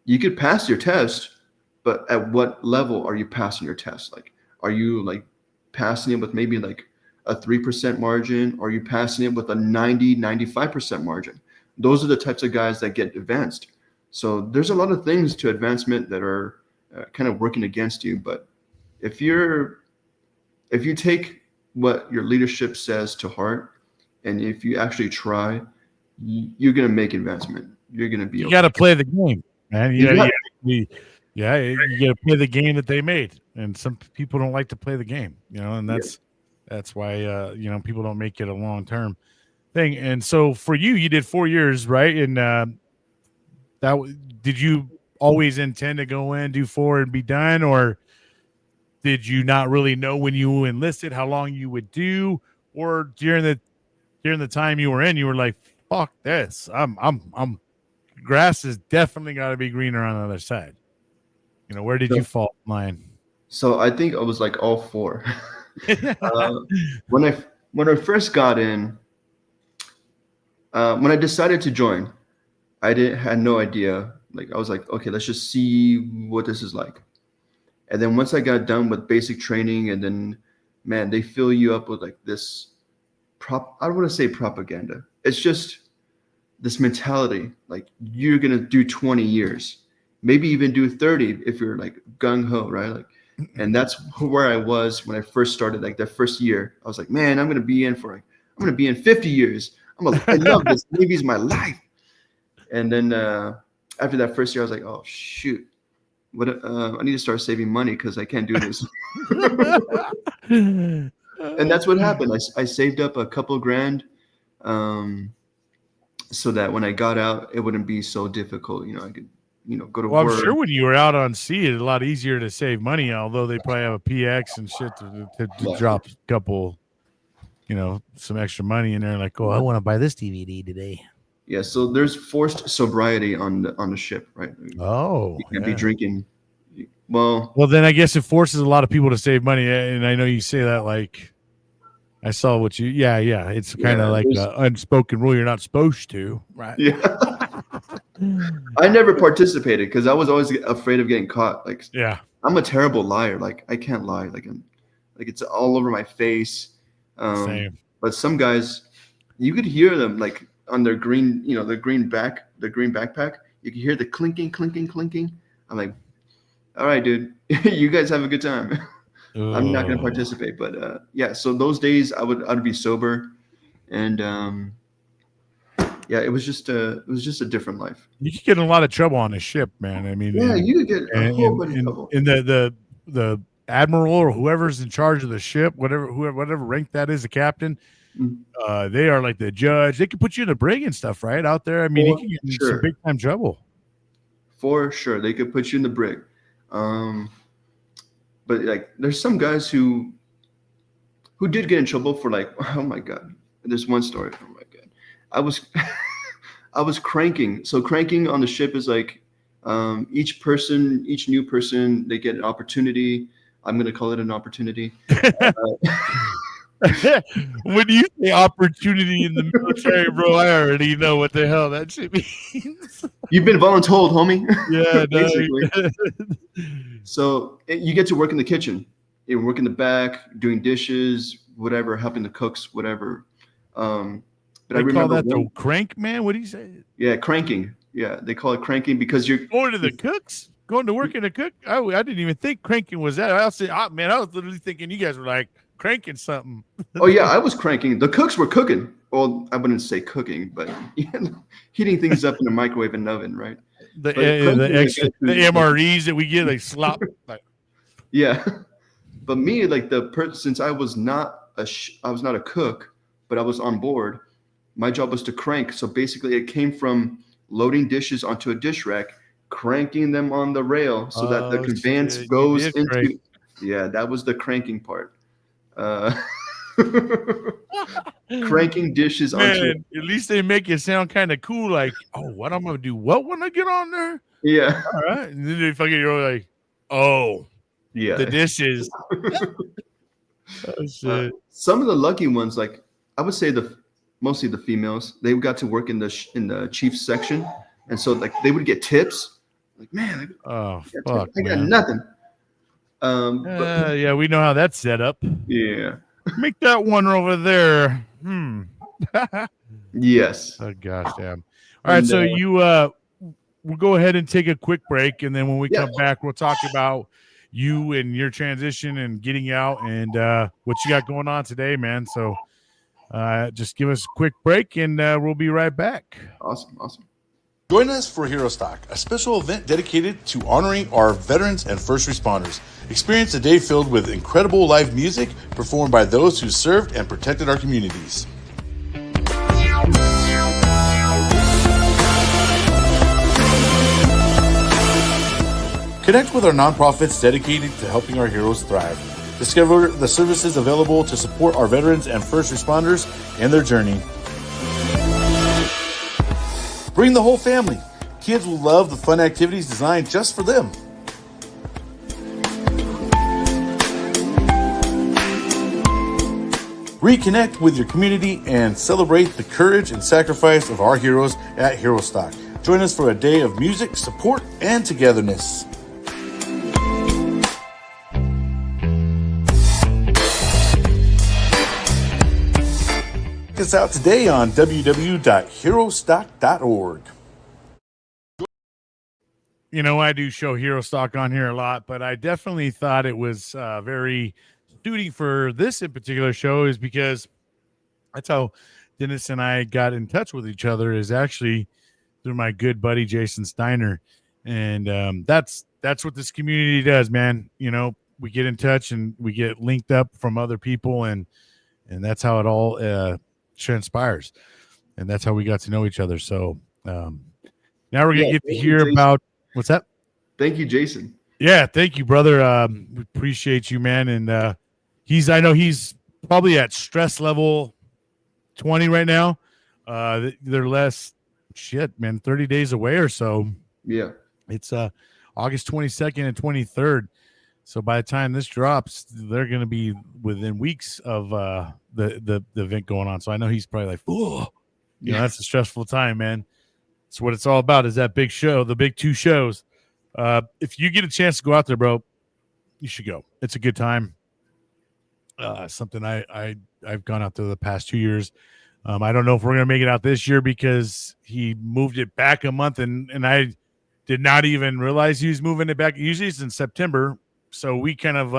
You could pass your test, but at what level are you passing your test? Like, are you like passing it with maybe like a 3% margin? Or are you passing it with a 95% margin? Those are the types of guys that get advanced. So there's a lot of things to advancement that are kind of working against you. But if you take what your leadership says to heart, and if you actually try, you're going to make advancement. You're going to be. You got to play the game, man. You got to play the game that they made. And some people don't like to play the game, and that's why people don't make it a long-term thing. And so for you did 4 years, right? And did you always intend to go in, do 4 and be done, or did you not really know when you enlisted how long you would do, or during the time you were in, you were like, fuck this. I'm grass is definitely got to be greener on the other side. Where did you fall in line? So I think I was like all 4. When I first got in, when I decided to join, I had no idea. Like I was like, okay, let's just see what this is like. And then once I got done with basic training, and then man, they fill you up with like this I don't want to say propaganda. It's just this mentality, like you're going to do 20 years, maybe even do 30 if you're like gung ho, right? Like, and that's where I was when I first started, like that first year. I was like, man, I'm going to be in 50 years. I love this. Navy's my life. And then after that first year, I was like, oh shoot, I need to start saving money because I can't do this. And that's what happened. I saved up a couple grand so that when I got out, it wouldn't be so difficult. I could, go to work. I'm sure when you were out on sea, it's a lot easier to save money, although they probably have a PX and shit to drop a couple, some extra money in there. Like, oh, I want to buy this DVD today. Yeah, so there's forced sobriety on the ship, right? Oh, you can't be drinking. Well, then I guess it forces a lot of people to save money, and I know you say that like I saw what you. Yeah, it's kind of like an unspoken rule. You're not supposed to, right? Yeah. I never participated because I was always afraid of getting caught. Like, yeah, I'm a terrible liar. Like I can't lie. Like it's all over my face. Same. But some guys, you could hear them like on their green, the green backpack. You could hear the clinking, clinking, clinking. I'm like, all right, dude, you guys have a good time. I'm not gonna Oh, participate. But yeah, so those days I'd be sober, and yeah, it was just a different life. you could get in a lot of trouble on a ship, man. I mean, Yeah, you could get a whole bunch of trouble. in the admiral or whoever's in charge of the ship, whatever rank that is, the captain. Mm, They are like the judge. They could put you in a brig and stuff, right? Out there. I mean, you For can get in some sure, big time trouble. for sure, they could put you in the brig. Um, but like, there's some guys who did get in trouble for like, oh my god, there's one story. Oh my god, I was I was cranking. So cranking on the ship is like each new person, they get an opportunity. I'm gonna call it an opportunity. When you say opportunity in the military, bro, I already know what the hell that shit means. You've been voluntold, homie. Yeah, Basically. no. So you get to work in the kitchen. You work in the back, doing dishes, whatever, helping the cooks, whatever. But I They call remember that the one, crank, man. What do you say? yeah, cranking. Yeah, they call it cranking because you're. Going to the cooks? Going to work in a cook? I didn't even think cranking was that. I was saying, man, I was literally thinking you guys were like cranking something. Oh yeah, I was cranking. The cooks were cooking. Well, I wouldn't say cooking, but heating things up in the microwave and oven, right? The But cranking, the I extra guess, the is like, MREs that we get, like slop. Like, yeah. But me, like since I was not a cook, but I was on board. My job was to crank. So basically, it came from loading dishes onto a dish rack, cranking them on the rail so that the oh conveyance shit, you goes did crank. into. Yeah, that was the cranking part. Uh, cranking dishes onto. Man, at least they make it sound kind of cool. Like, oh, what I'm gonna do? What when I get on there? Yeah, All right, and then if I get you're like, oh, the yeah. dishes. Oh shit. Some of the lucky ones, like I would say mostly the females, they got to work in in the chief's section, and so like they would get tips. Like man, Oh fuck, I got man. nothing. But Yeah, we know how that's set up. yeah, Make that one over there. yes, Oh gosh, damn. All right, and so we'll go ahead and take a quick break, and then when we yeah, come back, we'll talk about you and your transition and getting out and what you got going on today, man. So just give us a quick break, and we'll be right back. awesome, awesome. Join us for Hero Stock, a special event dedicated to honoring our veterans and first responders. Experience a day filled with incredible live music performed by those who served and protected our communities. Connect with our nonprofits dedicated to helping our heroes thrive. Discover the services available to support our veterans and first responders in their journey. Bring the whole family. Kids will love the fun activities designed just for them. Reconnect with your community and celebrate the courage and sacrifice of our heroes at Hero Stock. Join us for a day of music, support, and togetherness. Check us out today on www.herostock.org. You know, I do show Hero Stock on here a lot, but I definitely thought it was very suiting for this in particular show is because that's how Dennis and I got in touch with each other is actually through my good buddy Jason Steiner, and that's what this community does, man. You know, we get in touch and we get linked up from other people, and that's how it all transpires, and that's how we got to know each other. So now we're gonna Yeah, get to thank you, hear Jason. about what's that. Thank you, Jason. Yeah, thank you, brother. We appreciate you, man. And I know he's probably at stress level 20 right now. They're less shit, man, 30 days away or so. Yeah, It's August 22nd and 23rd. So by the time this drops, they're going to be within weeks of the event going on. So I know he's probably like, oh, that's a stressful time, man. It's what it's all about is that big show, the big two shows. If you get a chance to go out there, bro, You should go. It's a good time. Something I've gone out there the past 2 years. I don't know if we're gonna make it out this year because he moved it back a month, and I did not even realize he was moving it back. Usually it's in September, so we kind of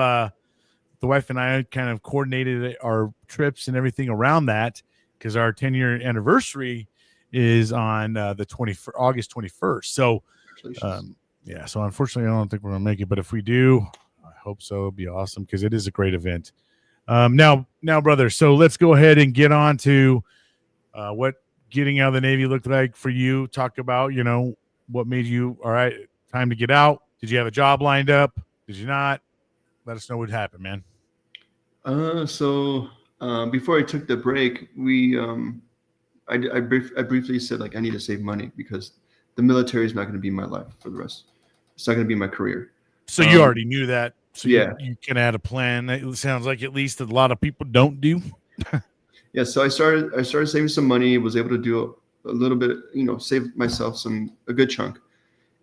the wife and I kind of coordinated our trips and everything around that because our 10-year anniversary is on August 21st. So, yeah. So unfortunately, I don't think we're gonna make it, but if we do, I hope so. It'll be awesome because it is a great event. Now, brother. So let's go ahead and get on to what getting out of the Navy looked like for you. Talk about, what made you all right. Time to get out. Did you have a job lined up? Did you not? Let us know what happened, man. Before I took the break, I briefly said like I need to save money because the military is not going to be my life for the rest. It's not going to be my career. So you already knew that. So yeah, you can add a plan. It sounds like at least a lot of people don't do. Yeah. So I started saving some money. Was able to do a little bit. Save myself a good chunk.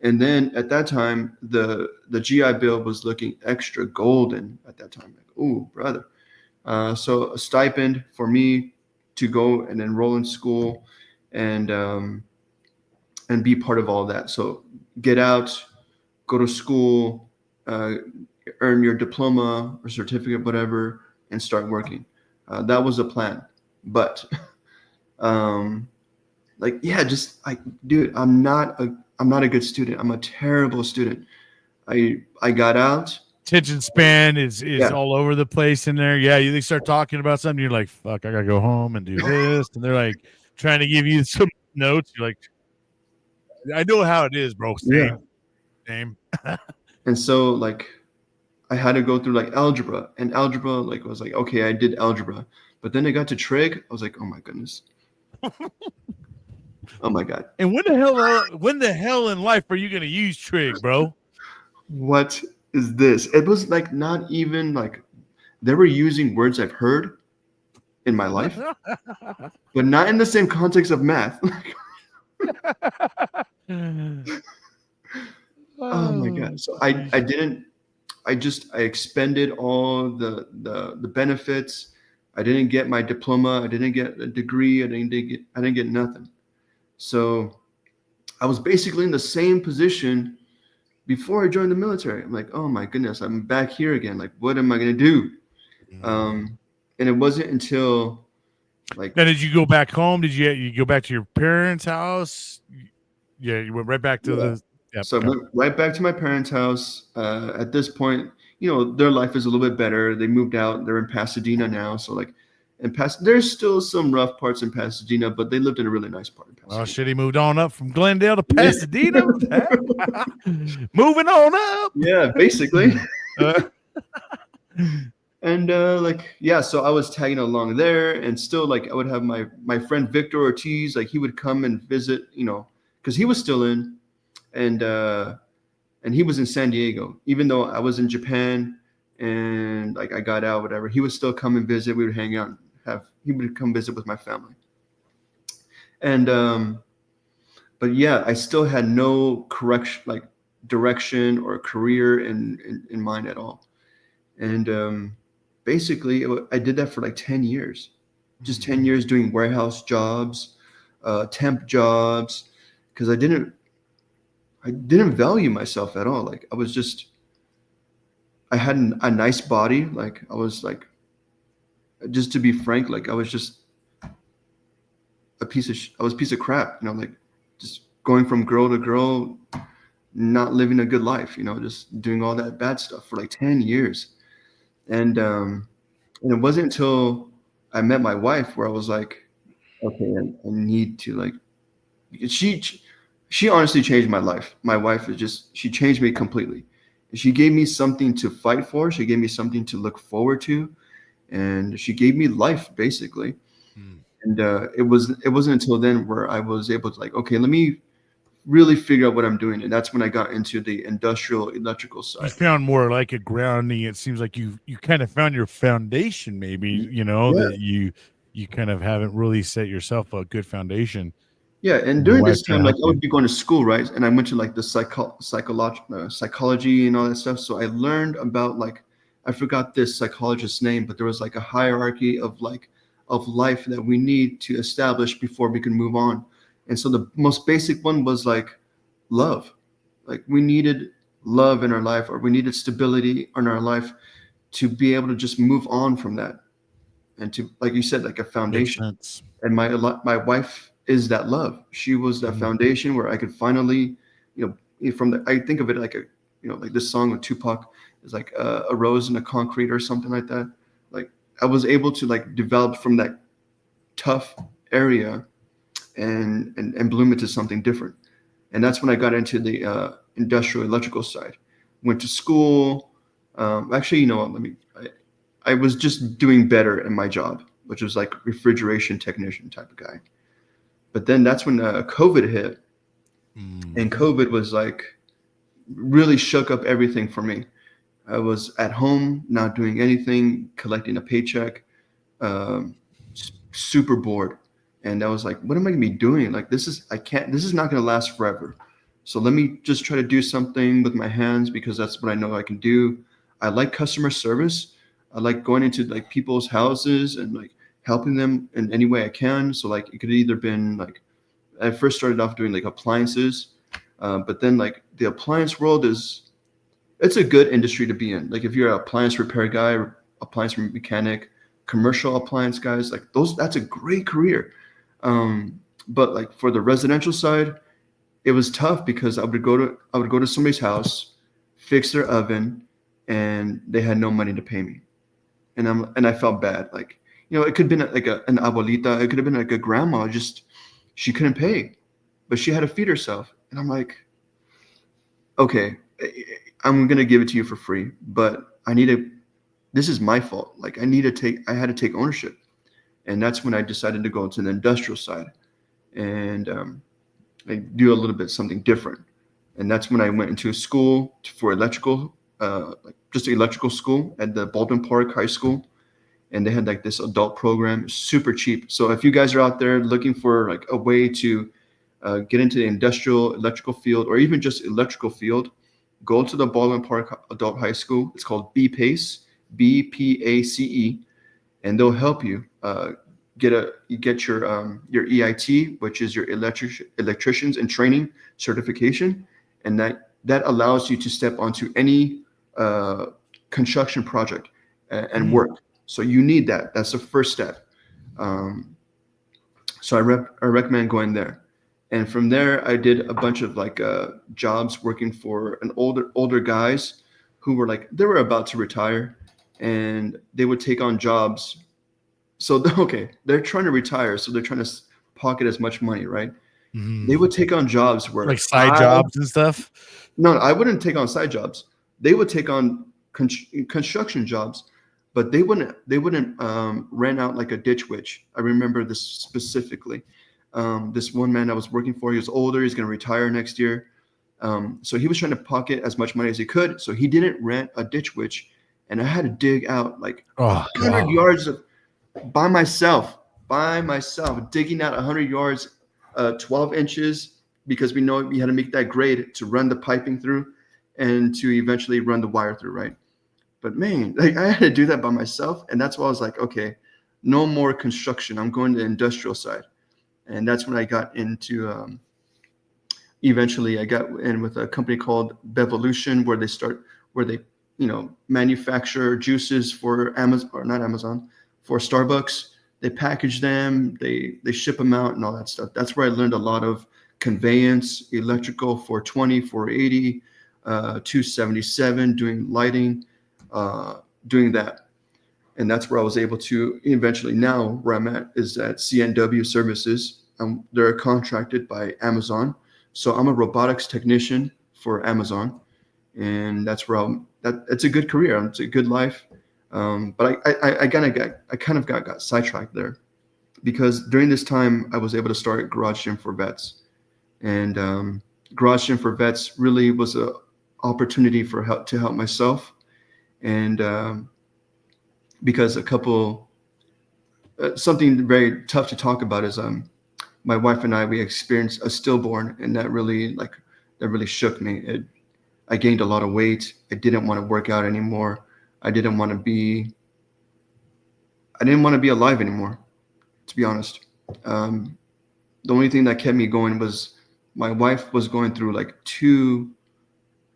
And then at that time, the GI Bill was looking extra golden at that time. Like, ooh, brother. So a stipend for me to go and enroll in school and be part of all of that. So get out, go to school, earn your diploma or certificate, whatever, and start working. That was a plan. But dude, I'm not a good student. I'm a terrible student. I got out. Attention span is all over the place in there. Yeah, they start talking about something. You're like, fuck, I gotta go home and do this, and they're like trying to give you some notes. You're like, I know how it is, bro. Same. And so like, I had to go through like algebra, and algebra like was like, okay, I did algebra, but then I got to trig. I was like, oh my goodness. Oh my God. And when the hell in life are you gonna use trig, bro? What is this? It was like not even like they were using words I've heard in my life, but not in the same context of math. Oh my God. So I expended all the benefits. I didn't get my diploma. I didn't get a degree. I didn't get nothing. So I was basically in the same position before I joined the military. I'm like, oh my goodness, I'm back here again. Like, what am I going to do? And it wasn't until like. Now, did you go back home? Did you go back to your parents' house? Yeah, you went right back to the. Yep. So I went right back to my parents' house. At this point, their life is a little bit better. They moved out. They're in Pasadena now. So like, there's still some rough parts in Pasadena, but they lived in a really nice part of Pasadena. Oh shit, he moved on up from Glendale to Pasadena. Moving on up. Yeah, basically. And so I was tagging along there, and still like I would have my friend Victor Ortiz, like he would come and visit, because he was still in, and he was in San Diego, even though I was in Japan and like I got out, whatever. He would still come and visit. We would hang out. He would come visit with my family. And but yeah, I still had no direction or career in mind at all. And basically, I did that for like 10 years, just 10 years doing warehouse jobs, temp jobs, because I didn't value myself at all. Like I had a nice body. Like I was like, just to be frank, like I was just a piece of crap, like just going from girl to girl, not living a good life, just doing all that bad stuff for like 10 years. And it wasn't until I met my wife where I was like, okay, I need to like, she honestly changed my life. My wife she changed me completely. She gave me something to fight for. She gave me something to look forward to. And she gave me life basically. And it wasn't until then where I was able to like, okay, let me really figure out what I'm doing. And that's when I got into the industrial electrical side. You found more like a grounding. It seems like you kind of found your foundation, maybe, that you kind of haven't really set yourself a good foundation. Yeah, and your during wife this trying time, to like help I you. would be going to school, right? And I went to like the psychology and all that stuff. So I learned about like I forgot this psychologist's name, but there was like a hierarchy of like of life that we need to establish before we can move on. And so the most basic one was like love. Like we needed love in our life, or we needed stability in our life to be able to just move on from that, and to, like you said, like a Makes foundation. sense. And my wife is that love. She was that Mhm. foundation where I could finally, from the, I think of it like a, like this song with Tupac is like a rose in a concrete or something like that. Like I was able to like develop from that tough area and bloom into something different. And that's when I got into the industrial electrical side. Went to school. Actually, you know what? I was just doing better in my job, which was like refrigeration technician type of guy. But then that's when COVID hit, and Mm. COVID was like really shook up everything for me. I was at home, not doing anything, collecting a paycheck, super bored. And I was like, what am I gonna be doing? Like I can't, this is not gonna last forever. So let me just try to do something with my hands because that's what I know I can do. I like customer service. I like going into like people's houses and like helping them in any way I can. So like it could either been like I first started off doing like appliances, but then like the appliance world it's a good industry to be in. Like if you're an appliance repair guy, or appliance mechanic, commercial appliance guys, like that's a great career. But like for the residential side, it was tough because I would go to somebody's house, fix their oven, and they had no money to pay me, and I felt bad. Like it could have been like an abuelita, it could have been like a grandma, just she couldn't pay, but she had to feed herself, and I'm like, okay, I'm gonna give it to you for free, but I need to. This is my fault. Like I had to take ownership, and that's when I decided to go into the industrial side and like do a little bit something different. And that's when I went into a school for electrical, like just electrical school at the Baldwin Park High School, and they had like this adult program, super cheap. So if you guys are out there looking for like a way to get into the industrial electrical field or even just electrical field, go to the Baldwin Park Adult High School. It's called BPACE, BPACE, and they'll help you get your EIT, which is your electricians in training certification, and that allows you to step onto any uh, construction project and Mm. work. So you need that. That's the first step. Um, so I recommend going there. And from there, I did a bunch of like jobs working for an older guys who were like they were about to retire, and they would take on jobs. So okay, they're trying to retire, so they're trying to pocket as much money, right? Mhm. They would take on jobs Like where side jobs and stuff. no, I wouldn't take on side jobs. They would take on construction jobs, but they wouldn't rent out like a ditch witch. I remember this specifically. This one man I was working for, he was older. He's going to retire next year. So he was trying to pocket as much money as he could. So he didn't rent a ditch witch, and I had to dig out like Oh 100 God. yards of by myself, digging out 100 yards, 12 inches, because we know we had to make that grade to run the piping through and to eventually run the wire through, right? But man, like I had to do that by myself. And that's why I was like, okay, no more construction. I'm going to the industrial side. And that's when I got into, eventually I got in with a company called Bevolution, where they, manufacture juices for Amazon, or not Amazon, for Starbucks. They package them, they ship them out and all that stuff. That's where I learned a lot of conveyance, electrical, 420, 480, 277, doing lighting, doing that. And that's where I was able to eventually, now where I'm at is at CNW Services. They're contracted by Amazon. So I'm a robotics technician for Amazon. And that's where it's a good career. It's a good life. But I kind of got sidetracked there because during this time I was able to start Garage Gym for Vets. And Garage Gym for Vets really was a opportunity to help myself. And because something very tough to talk about is my wife and we experienced a stillborn, and that really shook me. I gained a lot of weight. I didn't want to work out anymore. I didn't want to be alive anymore, to be honest. The only thing that kept me going was my wife was going through like 2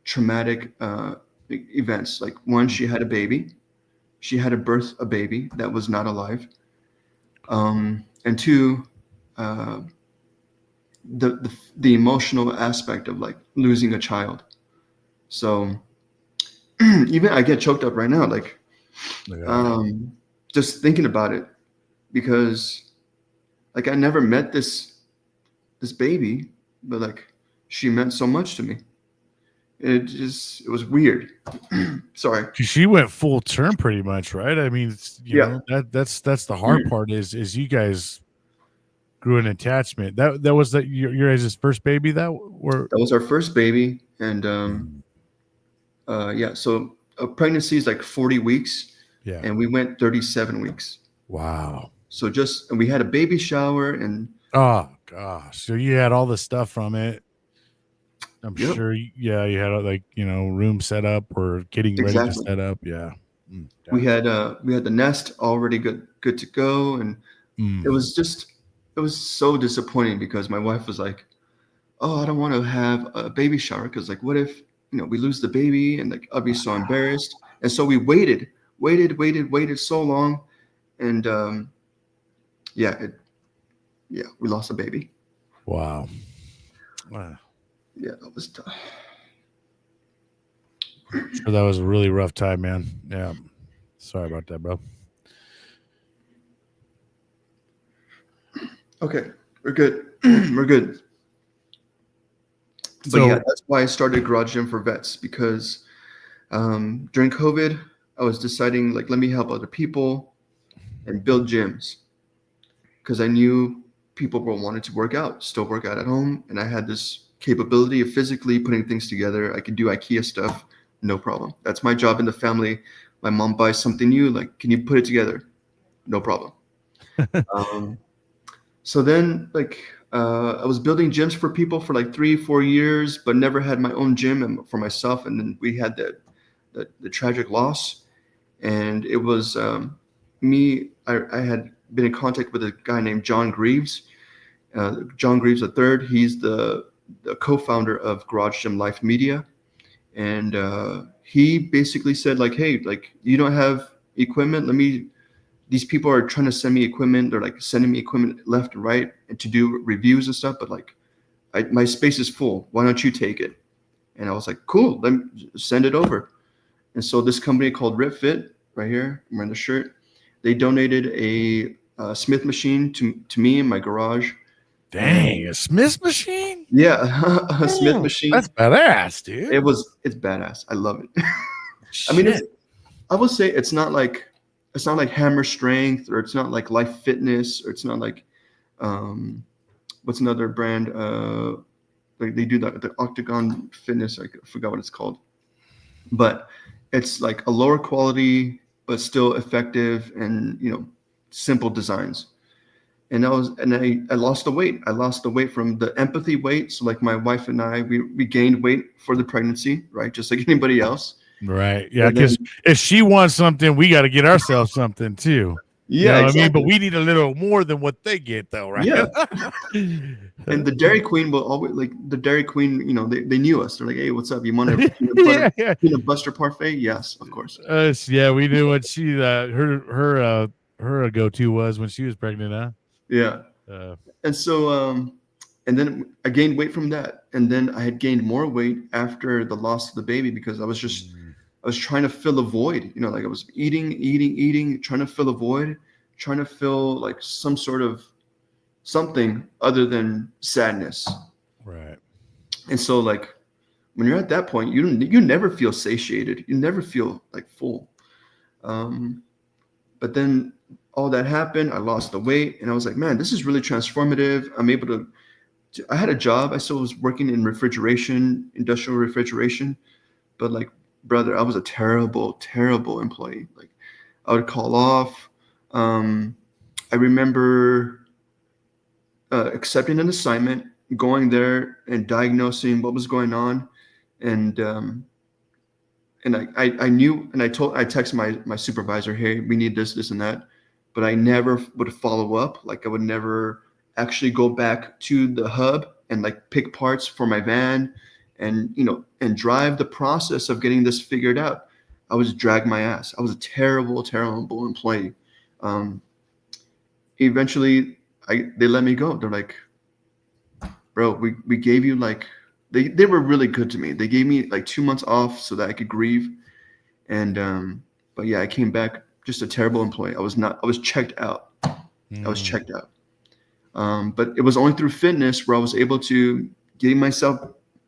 traumatic events. Like, one, she had a baby. She had to birth a baby that was not alive. And 2, the emotional aspect of like losing a child. So even I get choked up right now, like just thinking about it, because like I never met this baby, but like she meant so much to me. It was weird. Sorry. She went full term pretty much, right? I mean, you know, that's the hard part is you guys grew an attachment. That was your guys' first baby that was our first baby. And so a pregnancy is like 40 weeks. Yeah. And we went 37 weeks. Wow. So and we had a baby shower, and oh gosh. So you had all the stuff from it. I'm sure, you had like, room set up or getting ready to set up. Yeah. We had the nest already good to go, and it was so disappointing because my wife was like, "Oh, I don't want to have a baby shower because like, what if we lose the baby, and like I'll be so embarrassed." And so we waited so long, and we lost a baby. Wow. Yeah, that was tough. Sure, that was a really rough time, man. Yeah. Sorry about that, bro. Okay, we're good. We're good. But that's why I started Garage Gym for Vets, because during COVID, I was deciding like, let me help other people and build gyms, because I knew people wanted to still work out at home, and I had this capability of physically putting things together. I could do IKEA stuff, no problem. That's my job in the family. My mom buys something new, like, can you put it together? No problem. So then, like, I was building gyms for people for like 3-4 years, but never had my own gym for myself. And then we had the tragic loss, and it was me. I had been in contact with a guy named John Greaves. John Greaves III. He's the co-founder of Garage Gym Life Media, and he basically said like, "Hey, like, you don't have equipment. These people are trying to send me equipment. They're like sending me equipment left and right and to do reviews and stuff. But like, my space is full. Why don't you take it?" And I was like, "Cool, let me send it over." And so this company called RipFit, right here, I'm wearing the shirt. They donated a Smith machine to me in my garage. Dang, a Smith machine? Yeah, a Smith machine. That's badass, dude. It's badass. I love it. I mean, I would say it's not like Hammer Strength, or it's not like Life Fitness, or it's not like what's another brand? Like they do the Octagon Fitness. I forgot what it's called, but it's like a lower quality but still effective and simple designs. And I lost the weight. I lost the weight from the empathy weight. So like my wife and I, we gained weight for the pregnancy, right? Just like anybody else. Right. Yeah. Because if she wants something, we got to get ourselves something too. Yeah. Exactly. I mean, but we need a little more than what they get though, right? Yeah. And the Dairy Queen will always they knew us. They're like, "Hey, what's up? You want a peanut butter parfait?" Yes, of course. Yeah, we knew what she her go-to was when she was pregnant, huh? Yeah. And so and then I gained weight from that, and then I had gained more weight after the loss of the baby, because I was trying to fill a void. Like I was eating, trying to fill a void, trying to fill like some sort of something other than sadness. Right. And so like when you're at that point, you never feel satiated. You never feel like full. But then all that happened. I lost the weight, and I was like, man, this is really transformative. I'm able to. I had a job. I still was working in industrial refrigeration, but like, brother, I was a terrible, terrible employee. Like, I would call off. I remember accepting an assignment, going there and diagnosing what was going on, and I knew, and I texted my supervisor, hey, we need this and that, but I never would follow up. Like I would never actually go back to the hub and like pick parts for my van, and and drive the process of getting this figured out. I was dragging my ass. I was a terrible, terrible employee. Eventually, they let me go. They're like, bro, we gave you like, they were really good to me. They gave me like 2 months off so that I could grieve. And but yeah, I came back just a terrible employee. I was checked out. I was checked out. But it was only through fitness where I was able to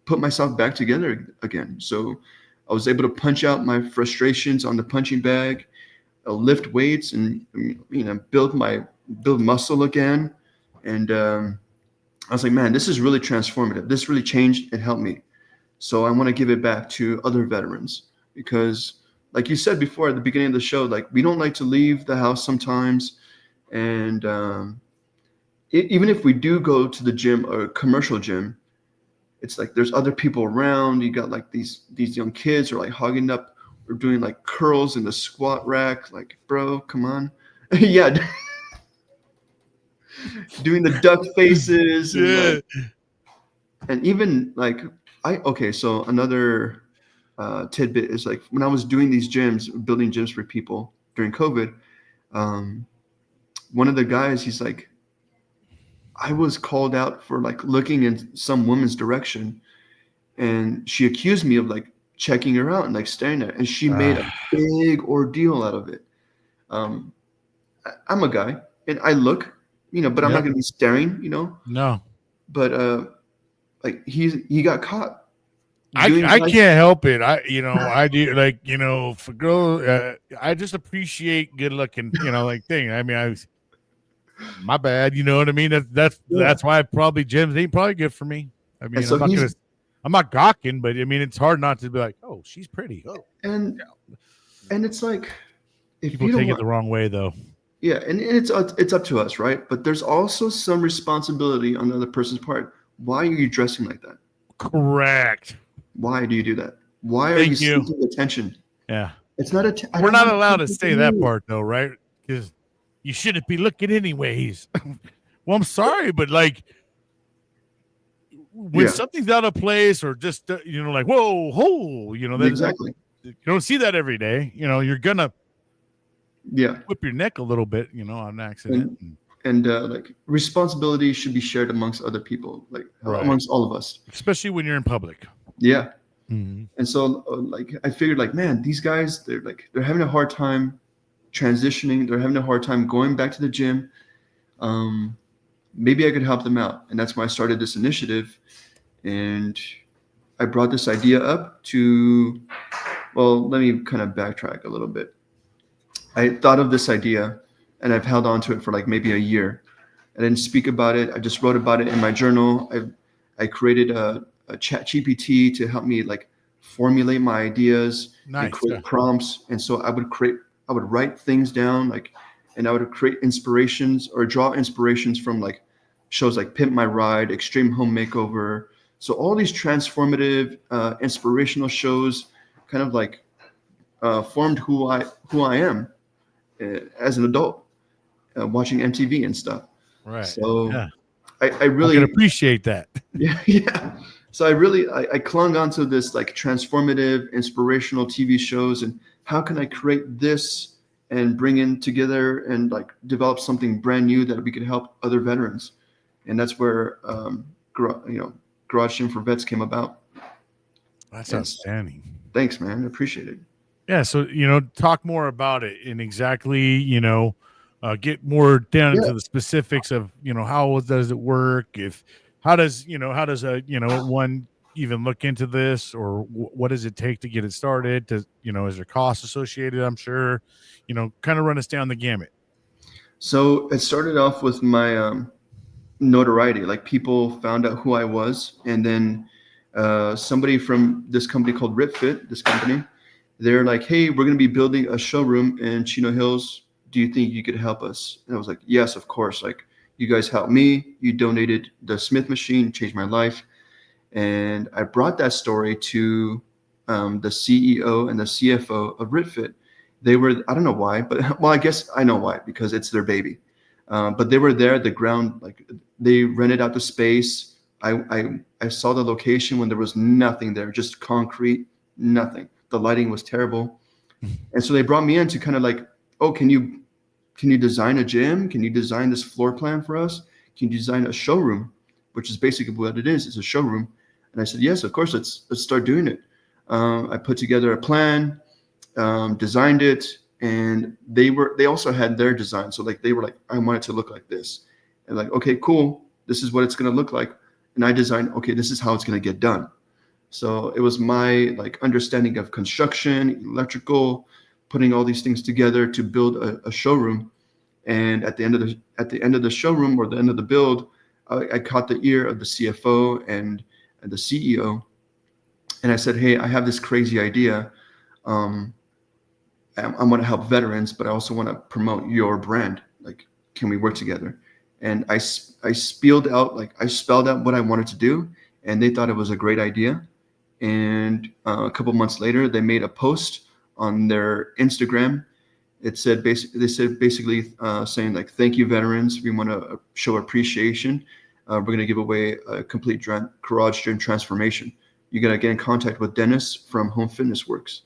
put myself back together again. So I was able to punch out my frustrations on the punching bag, lift weights, and build muscle again. And I was like, man, this is really transformative. This really changed and helped me. So I want to give it back to other veterans because, like you said before at the beginning of the show, like we don't like to leave the house sometimes. And even if we do go to the gym or a commercial gym, it's like there's other people around. You got like these young kids are like hogging up or doing like curls in the squat rack. Like, bro, come on. Yeah. Doing the duck faces. Yeah. And even like, so another tidbit is like when I was doing these gyms, building gyms for people during COVID, one of the guys, he's like, I was called out for like looking in some woman's direction, and she accused me of like checking her out and like staring at her, and she made a big ordeal out of it. I'm a guy and I look, but I'm not going to be staring, No. But like he got caught. I can't help it. I do like, for girls, I just appreciate good looking, like thing. I mean, my bad. You know what I mean? That's why gyms ain't probably good for me. I mean, so I'm not gawking, but I mean, it's hard not to be like, oh, she's pretty. Oh, and it's like, if people take it the wrong way though. Yeah. And it's up to us. Right. But there's also some responsibility on the other person's part. Why are you dressing like that? Correct. Why do you do that? Why are you seeking attention? Yeah. It's not we're not allowed to say that part though, right? Because you shouldn't be looking anyways. Well, I'm sorry, but like when something's out of place or just like whoa, exactly. You don't see that every day. You're gonna whip your neck a little bit, on accident. And like responsibility should be shared amongst other people, like amongst all of us, especially when you're in public. Yeah. Mm-hmm. And so like I figured like, man, these guys, they're having a hard time transitioning. They're having a hard time going back to the gym. Maybe I could help them out. And that's why I started this initiative. And I brought this idea up to, well, let me kind of backtrack a little bit. I thought of this idea and I've held on to it for like maybe a year. I didn't speak about it. I just wrote about it in my journal. I created a chat GPT to help me like formulate my ideas and create prompts. And so I would write things down, and I would create inspirations or draw inspirations from like shows like Pimp My Ride, Extreme Home Makeover. So all these transformative, inspirational shows kind of like formed who I am as an adult, watching MTV and stuff. Right. So I really can appreciate that. Yeah. So I clung onto this like transformative, inspirational TV shows, and how can I create this and bring in together and like develop something brand new that we could help other veterans. And that's where Garage Gym for Vets came about. That's outstanding. Thanks, man. I appreciate it. Yeah. So, talk more about it and exactly, get more down into the specifics of, how does it work? How does one even look into this, or what does it take to get it started? Is there costs associated? I'm sure, kind of run us down the gamut. So it started off with my notoriety. Like people found out who I was, and then somebody from this company called RipFit, this company, they're like, hey, we're going to be building a showroom in Chino Hills. Do you think you could help us? And I was like, yes, of course. Like, You guys helped me. You donated the Smith machine, changed my life. And I brought that story to the CEO and the CFO of RitFit. They were, I don't know why, but well, I guess I know why, because it's their baby. But they were there at the ground, like they rented out the space. I saw the location when there was nothing there, just concrete, nothing. The lighting was terrible. And so they brought me in to kind of like, oh, can you design a gym? Can you design this floor plan for us? Can you design a showroom, which is basically what it is. It's a showroom. And I said, yes, of course, let's start doing it. I put together a plan, designed it, and they also had their design. So like they were like, I want it to look like this. And like, okay, cool. This is what it's going to look like. And I designed, okay, this is how it's going to get done. So it was my like understanding of construction, electrical, putting all these things together to build a showroom. And at the end of the showroom, or the end of the build, I caught the ear of the CFO and the CEO, and I said, "Hey, I have this crazy idea. I want to help veterans, but I also want to promote your brand. Like, can we work together?" And I spelled out what I wanted to do, and they thought it was a great idea. And a couple months later, they made a post on their Instagram. They said basically saying like, "Thank you, veterans. We want to show appreciation. We're going to give away a complete garage gym transformation. You got to get in contact with Dennis from Home Fitness Works."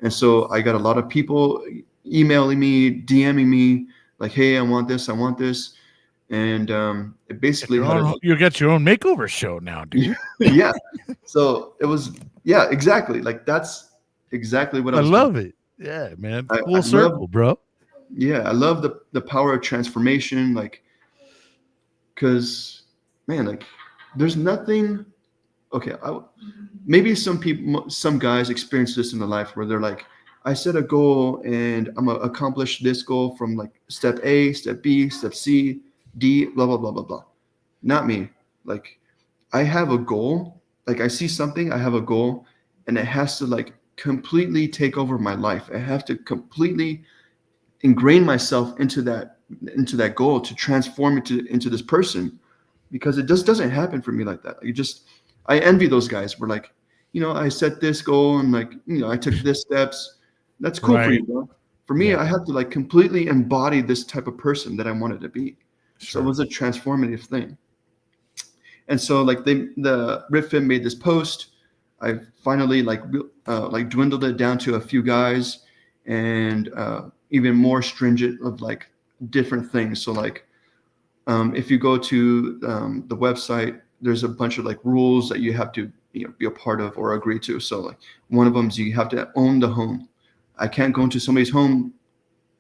And so I got a lot of people emailing me, DMing me, like, "Hey, I want this. And it basically you get your own makeover show now, dude. yeah. So it was, yeah, exactly. Like that's exactly what I love it. Yeah, man. Full circle, bro. Yeah, I love the power of transformation. Like, because man, like there's nothing. Okay, maybe some guys experience this in their life where they're like, I set a goal and I'm gonna accomplish this goal from like step A, step B, step C, D, blah blah blah blah blah. Not me. Like I have a goal. Like I see something, I have a goal, and it has to like completely take over my life. I have to completely ingrain myself into that goal to transform it into this person, because it just doesn't happen for me like that. I envy those guys. We're like, I set this goal and like, I took this steps. That's cool for you, bro. For me, I have to like completely embody this type of person that I wanted to be. Sure. So it was a transformative thing. And so like the RitFit made this post. I finally like dwindled it down to a few guys, and even more stringent of like different things. So like if you go to the website, there's a bunch of like rules that you have to be a part of or agree to. So like one of them is you have to own the home. I can't go into somebody's home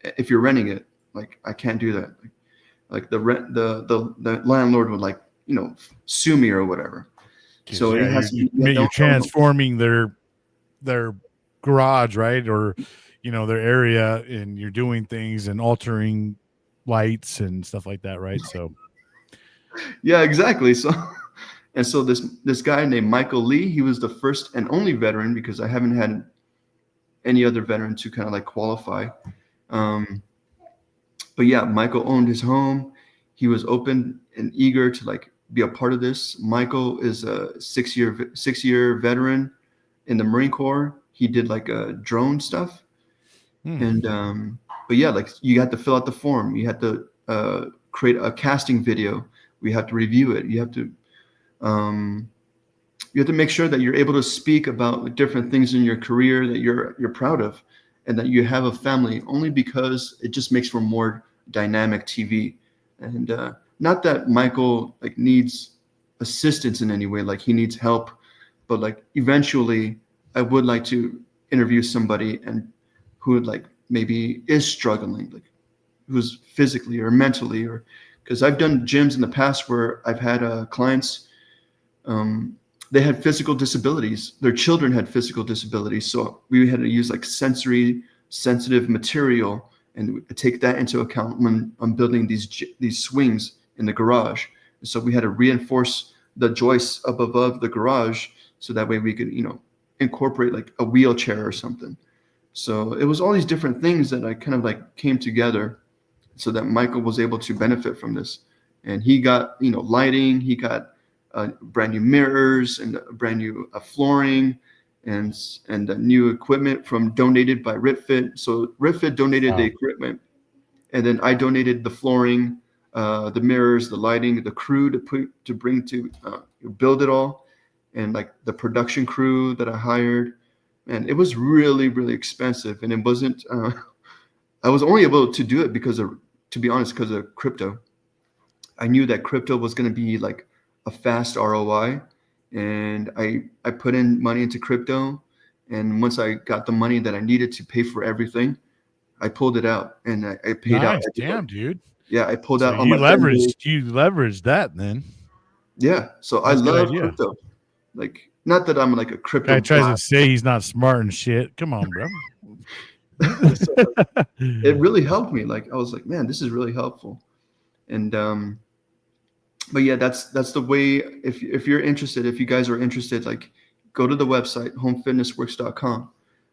if you're renting it. Like I can't do that. Like the landlord would like sue me or whatever. So it has you're transforming their garage, right? Or their area, and you're doing things and altering lights and stuff like that, right? So yeah, exactly. So this guy named Michael Lee, he was the first and only veteran, because I haven't had any other veteran to kind of like qualify. But yeah, Michael owned his home. He was open and eager to like be a part of this. Michael is a six-year veteran in the Marine Corps. He did like drone stuff. And but yeah, like you had to fill out the form. You had to create a casting video. We have to review it. You have to make sure that you're able to speak about different things in your career that you're proud of, and that you have a family, only because it just makes for more dynamic TV. And not that Michael like needs assistance in any way, like he needs help, but like eventually I would like to interview somebody and who would like maybe is struggling, like who's physically or mentally, or because I've done gyms in the past where I've had clients, they had physical disabilities. Their children had physical disabilities. So we had to use like sensory sensitive material and take that into account when I'm building these swings in the garage. So we had to reinforce the joists up above the garage so that way we could, incorporate like a wheelchair or something. So it was all these different things that I kind of like came together so that Michael was able to benefit from this. and he got, you know, lighting, he got brand new mirrors and brand new flooring and new equipment donated by RitFit. So RitFit donated the equipment, and then I donated the flooring, the mirrors, the lighting, the crew to bring to build it all, and like the production crew that I hired. And it was really, really expensive, and it wasn't. I was only able to do it to be honest, because of crypto. I knew that crypto was going to be like a fast ROI, and I put in money into crypto, and once I got the money that I needed to pay for everything, I pulled it out, and I paid out. Nice, damn, dude. Yeah, I pulled So out on my vendors. you leveraged that then. Yeah, so I That's a good love idea. crypto. Like, not that I'm like a crypto Guy tries god. to say he's not smart and shit. Come on, bro. So it really helped me. Like, I was like, man, this is really helpful. And but yeah, that's the way. If you're interested, if you guys are interested, like, go to the website homefitnessworks.com,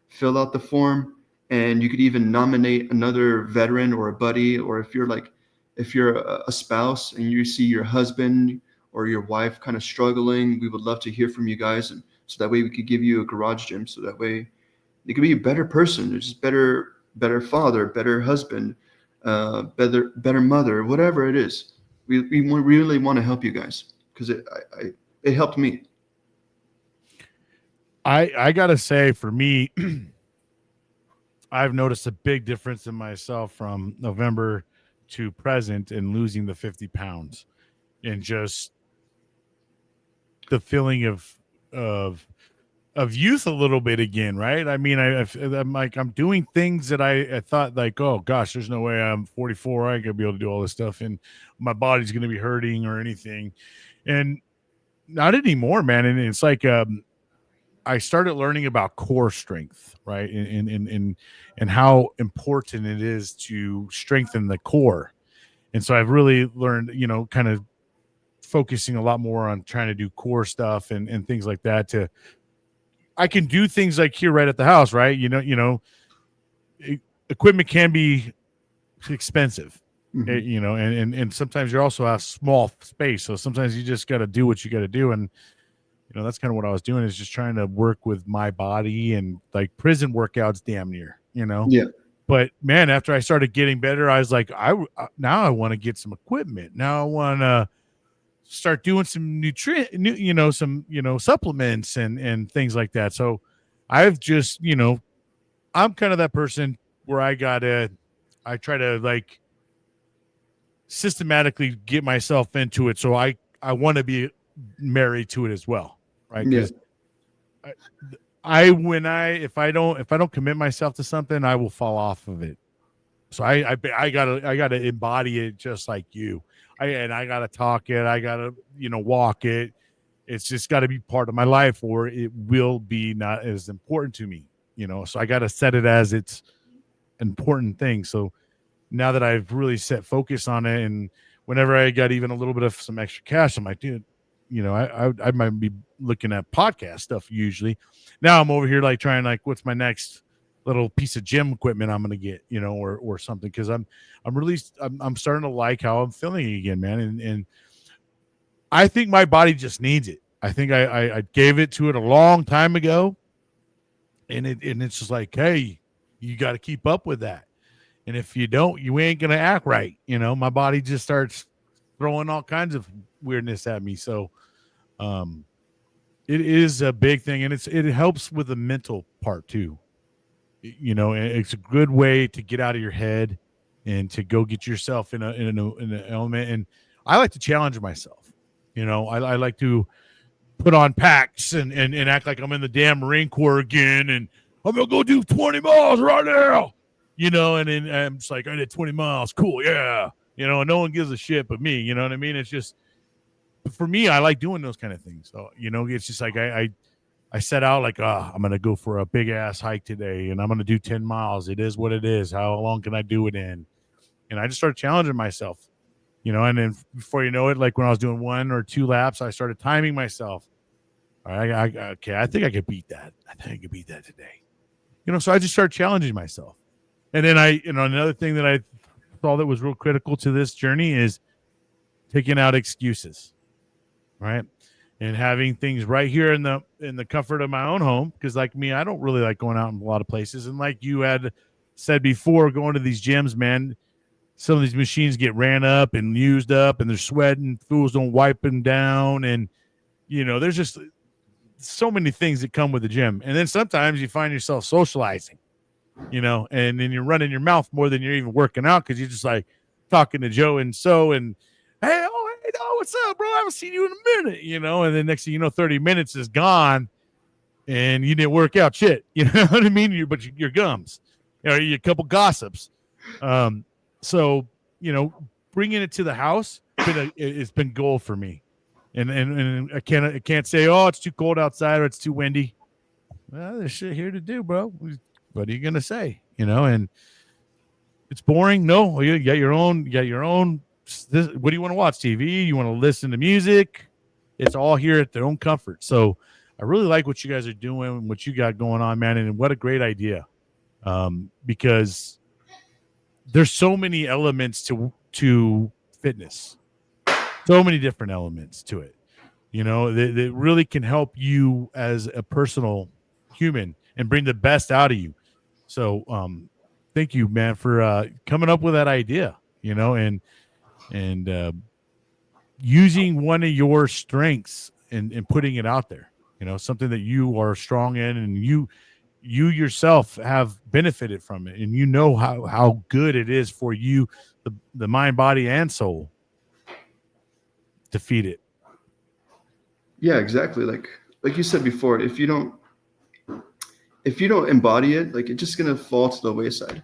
fill out the form, and you could even nominate another veteran or a buddy, or if you're a spouse and you see your husband or your wife kind of struggling, we would love to hear from you guys, and so that way we could give you a garage gym, so that way you could be a better person, just better father, better husband, better mother, whatever it is. We really want to help you guys, because it helped me. I gotta say, for me, I've noticed a big difference in myself from November to present in losing the 50 pounds, and just the feeling of youth a little bit again, right? I mean, I'm like, I'm doing things that I thought, like, oh gosh, there's no way I'm 44, I ain't gonna be able to do all this stuff, and my body's gonna be hurting or anything, and not anymore, man. And it's like, I started learning about core strength, right, and how important it is to strengthen the core, and so I've really learned, you know, kind of focusing a lot more on trying to do core stuff and things like that. I can do things like here right at the house, right? Equipment can be expensive, Mm-hmm. you know, and sometimes you also have small space. So sometimes you just got to do what you got to do. And, you know, that's kind of what I was doing, is just trying to work with my body, and like prison workouts damn near, you know? Yeah. But man, after I started getting better, I was like, now I want to get some equipment. Now I want to start doing some supplements and things like that. So I've just, you know, I'm kind of that person where I try to like systematically get myself into it. So I want to be married to it as well. Right. Yeah. Cause if I don't commit myself to something, I will fall off of it. So I gotta embody it just like you. I gotta talk it. I gotta, you know, walk it. It's just got to be part of my life, or it will be not as important to me, you know. So I got to set it as its important thing. So now that I've really set focus on it, and whenever I got even a little bit of some extra cash, I'm like, dude, you know, I might be looking at podcast stuff usually. Now I'm over here like trying, like, what's my next little piece of gym equipment I'm gonna get, you know, or something, because I'm starting to like how I'm feeling again, man, and I think my body just needs it. I think I gave it to it a long time ago, and it's just like, hey, you got to keep up with that, and if you don't, you ain't gonna act right. You know, my body just starts throwing all kinds of weirdness at me. So, it is a big thing, and it helps with the mental part too. You know, it's a good way to get out of your head and to go get yourself in an element. And I like to challenge myself. You know, I like to put on packs and act like I'm in the damn Marine Corps again, and I'm gonna go do 20 miles right now. You know, and then I'm just like, I did 20 miles, cool, yeah. You know, and no one gives a shit but me. You know what I mean? It's just, for me, I like doing those kind of things. So, you know, it's just like I set out like, I'm gonna go for a big ass hike today, and I'm gonna do 10 miles. It is what it is. How long can I do it in? And I just started challenging myself. You know, and then before you know it, like when I was doing 1 or 2 laps, I started timing myself. All right, okay, I think I could beat that. I think I could beat that today. You know, so I just started challenging myself. And then another thing that I thought that was real critical to this journey is taking out excuses, right? And having things right here in the comfort of my own home. Because like me, I don't really like going out in a lot of places. And like you had said before, going to these gyms, man, some of these machines get ran up and used up, and they're sweating. Fools don't wipe them down, and there's just so many things that come with the gym. And then sometimes you find yourself socializing, and then you're running your mouth more than you're even working out because you're just like talking to Joe and hey, no, what's up, bro? I haven't seen you in a minute, and then next thing you know, 30 minutes is gone and you didn't work out shit. You know what I mean? But your gums, a couple gossips. So, bringing it to the house, it's been gold for me. And I can't say, oh, it's too cold outside or it's too windy. Well, there's shit here to do, bro. What are you gonna say? And it's boring. No, you got your own. What do you want to watch? TV? You want to listen to music? It's all here at their own comfort. So I really like what you guys are doing, what you got going on, man, and what a great idea. Because there's so many elements to fitness, so many different elements to it. That really can help you as a personal human and bring the best out of you. So, thank you, man, for coming up with that idea. And using one of your strengths and putting it out there. Something that you are strong in, and you yourself have benefited from it, and how good it is for you, the mind, body, and soul, to feed it. Yeah, exactly. Like you said before, if you don't embody it, like it's just gonna fall to the wayside.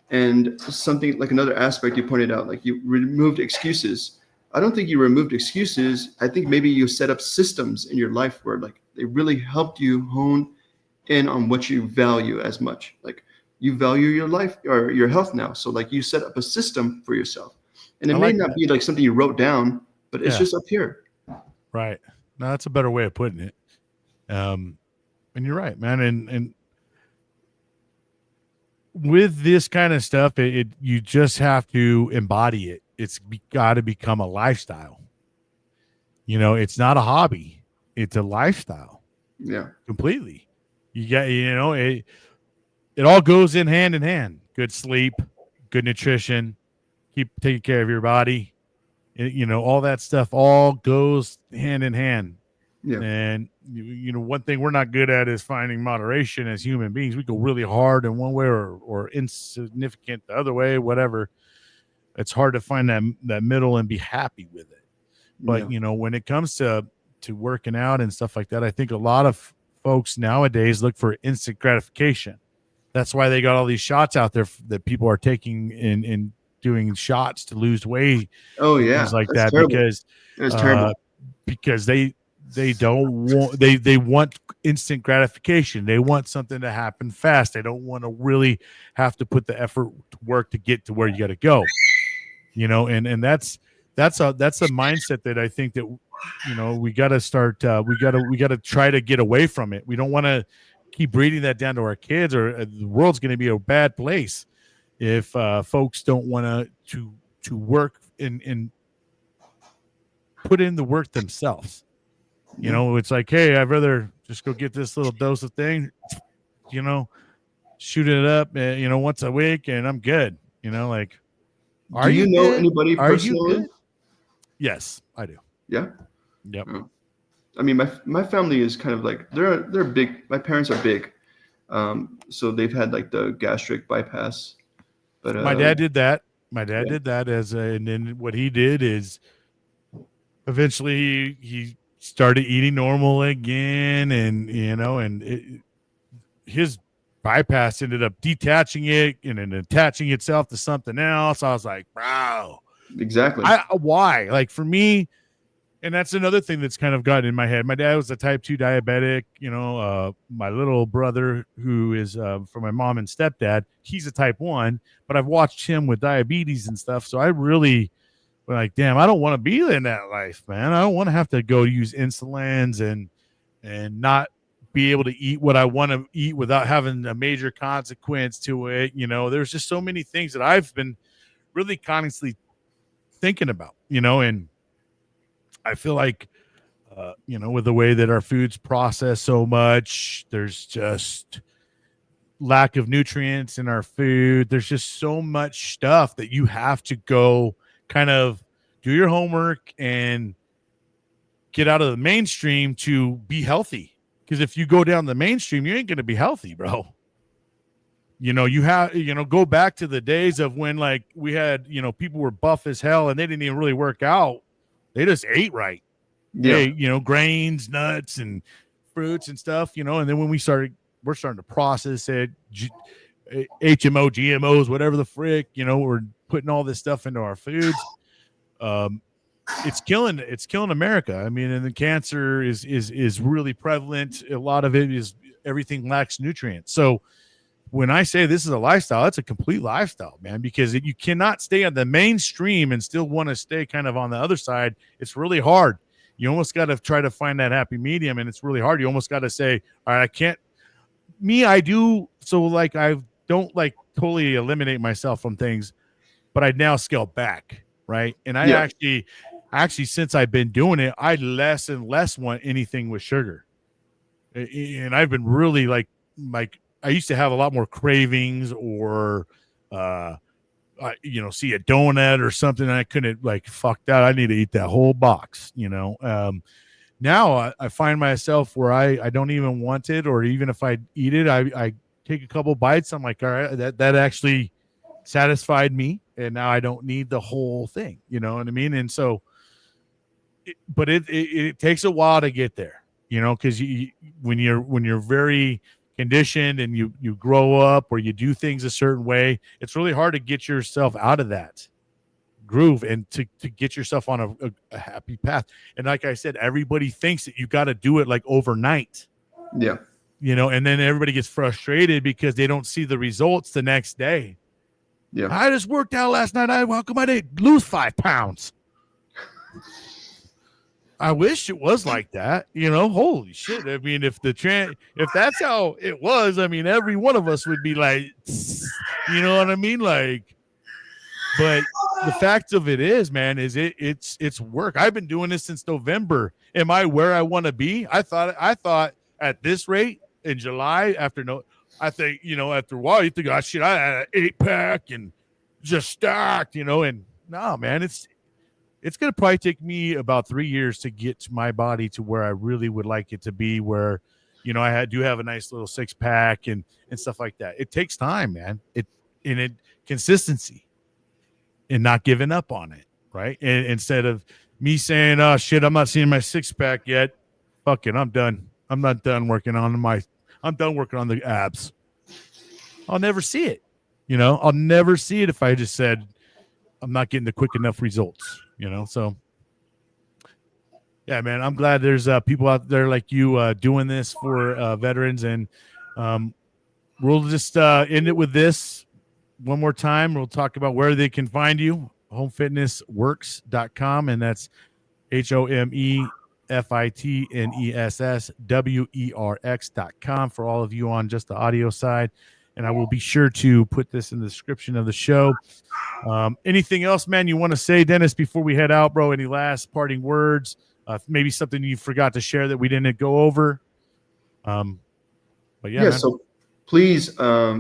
And something like another aspect you pointed out, like you removed excuses. I don't think you removed excuses. I think maybe you set up systems in your life where like they really helped you hone in on what you value as much. Like you value your life or your health now. So like you set up a system for yourself. And it may not be like something you wrote down, but it's just up here. Right. No, that's a better way of putting it. And you're right, man. And with this kind of stuff, you just have to embody it. It's got to become a lifestyle. It's not a hobby. It's a lifestyle. Yeah. Completely. You got, it all goes in hand. Good sleep, good nutrition, keep taking care of your body. All that stuff all goes hand in hand. Yeah. And one thing we're not good at is finding moderation as human beings. We go really hard in one way or insignificant the other way, whatever. It's hard to find that middle and be happy with it. But when it comes to working out and stuff like that, I think a lot of folks nowadays look for instant gratification. That's why they got all these shots out there that people are taking in doing shots to lose weight. Oh yeah, things like that's that. terrible. Because it's terrible. Because they don't want they want instant gratification. They want something to happen fast. They don't want to really have to put the effort to work to get to where you got to go. And that's a mindset that I think that we got to start. We got to try to get away from it. We don't want to keep breeding that down to our kids, or the world's going to be a bad place if folks don't want to work and put in the work themselves. It's like, hey, I'd rather just go get this little dose of thing, shoot it up, once a week, and I'm good. Like, do you know anybody personally? Yes, I do. Yeah. Yep. Oh. I mean, my family is kind of like they're big. My parents are big, so they've had like the gastric bypass. But my dad did that. Did that and then what he did is eventually he started eating normal again, and his bypass ended up detaching it and then attaching itself to something else. I was like, wow, exactly. Why? Like for me, and that's another thing that's kind of gotten in my head. My dad was a type 2 diabetic. My little brother, who is from my mom and stepdad, he's a type 1, but I've watched him with diabetes and stuff. So I really like, damn, I don't want to be in that life, man. I don't want to have to go use insulins and not be able to eat what I want to eat without having a major consequence to it. There's just so many things that I've been really constantly thinking about, and I feel like, with the way that our food's processed so much, there's just lack of nutrients in our food. There's just so much stuff that you have to go kind of do your homework and get out of the mainstream to be healthy. Because if you go down the mainstream, you ain't going to be healthy, bro. You have, go back to the days of when, like, we had, people were buff as hell and they didn't even really work out. They just ate right. Yeah. Grains, nuts, and fruits and stuff, and then when we're starting to process it, HMO, GMOs, whatever the frick, we're putting all this stuff into our foods. It's killing America. I mean, and the cancer is really prevalent. A lot of it is everything lacks nutrients. So when I say this is a lifestyle, it's a complete lifestyle, man, because you cannot stay on the mainstream and still want to stay kind of on the other side. It's really hard. You almost got to try to find that happy medium, and it's really hard. You almost got to say, all right, I can't. I do. So, like, I don't, like, totally eliminate myself from things, but I now scale back, right? And I actually, since I've been doing it, I less and less want anything with sugar. And I've been really, like I used to have a lot more cravings, or see a donut or something, and I couldn't, like, fuck that. I need to eat that whole box, Now I find myself where I don't even want it, or even if I eat it, I take a couple bites. I'm like, all right, that actually satisfied me, and now I don't need the whole thing. You know what I mean? And so, but it takes a while to get there, because when you're very conditioned and you grow up or you do things a certain way, it's really hard to get yourself out of that groove and to get yourself on a happy path. And like I said, everybody thinks that you got to do it like overnight. Yeah. And then everybody gets frustrated because they don't see the results the next day. Yeah. I just worked out last night. How come I didn't lose 5 pounds? I wish it was like that, holy shit. I mean, if that's how it was, I mean, every one of us would be like, you know what I mean? Like, but the fact of it is, man, is it's work. I've been doing this since November. Am I where I want to be? I thought at this rate in July, after a while you think, oh shit, I had an 8-pack and just stacked, and no, man, it's going to probably take me about 3 years to get my body to where I really would like it to be, where, I do have a nice little 6-pack and stuff like that. It takes time, man. Consistency and not giving up on it. Right. And instead of me saying, oh shit, I'm not seeing my 6-pack yet. Fuck it. I'm done. I'm not done working on I'm done working on the abs. I'll never see it. I'll never see it if I just said, I'm not getting the quick enough results, so yeah, man, I'm glad there's people out there like you doing this for veterans. And we'll just end it with this one more time. We'll talk about where they can find you, homefitnessworks.com, and that's HOMEFITNESSWERX.com for all of you on just the audio side. And I will be sure to put this in the description of the show. Anything else, man, you want to say, Dennis, before we head out, bro? Any last parting words? Maybe something you forgot to share that we didn't go over. But yeah, so please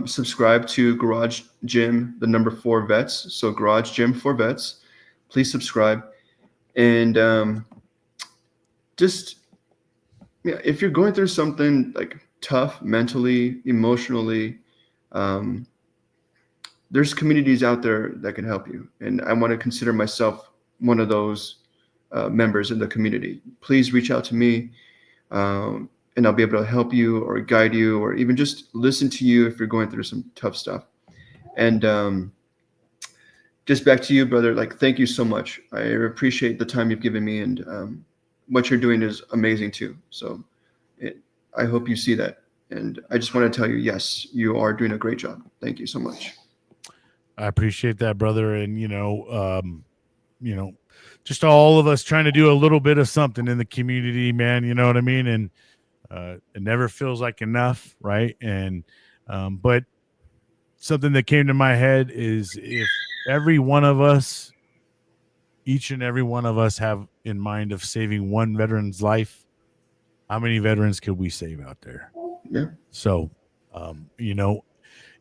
subscribe to Garage Gym, the number 4 Vets. So Garage Gym for Vets. Please subscribe. And if you're going through something like tough mentally, emotionally, there's communities out there that can help you. And I want to consider myself one of those members in the community. Please reach out to me, and I'll be able to help you or guide you or even just listen to you if you're going through some tough stuff. And just back to you, brother, like, thank you so much. I appreciate the time you've given me, and what you're doing is amazing too. So I hope you see that. And I just want to tell you, yes, you are doing a great job. Thank you so much. I appreciate that, brother. And, just all of us trying to do a little bit of something in the community, man. You know what I mean? And it never feels like enough, right? And but something that came to my head is if every one of us each and every one of us have in mind of saving one veteran's life, how many veterans could we save out there? Yeah. So, you know,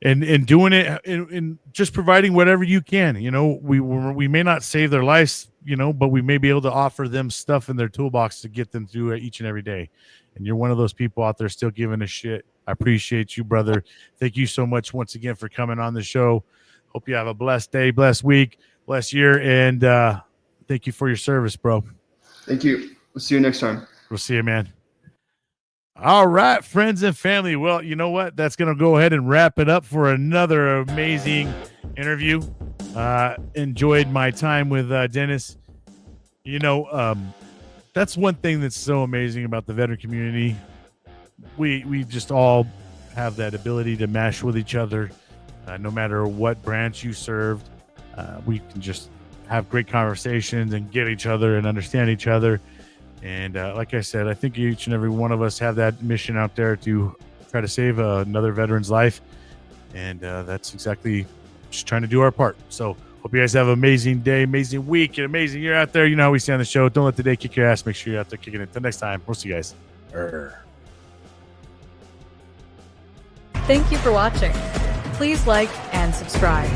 and doing it and just providing whatever you can. You know, we may not save their lives, you know, but we may be able to offer them stuff in their toolbox to get them through it each and every day. And you're one of those people out there still giving a shit. I appreciate you, brother. Thank you so much once again for coming on the show. Hope you have a blessed day, blessed week, blessed year, and thank you for your service, bro. Thank you. We'll see you next time. We'll see you, man. All right, friends and family. Well, you know what? That's going to go ahead and wrap it up for another amazing interview. Enjoyed my time with Dennis. You know, that's one thing that's so amazing about the veteran community. We just all have that ability to mesh with each other, no matter what branch you served. We can just have great conversations and get each other and understand each other. And like I said, I think each and every one of us have that mission out there to try to save another veteran's life. And that's exactly just trying to do our part. So hope you guys have an amazing day, amazing week, and amazing year out there. You know how we say on the show. Don't let the day kick your ass. Make sure you're out there kicking it. Until next time, we'll see you guys. Thank you for watching. Please like and subscribe.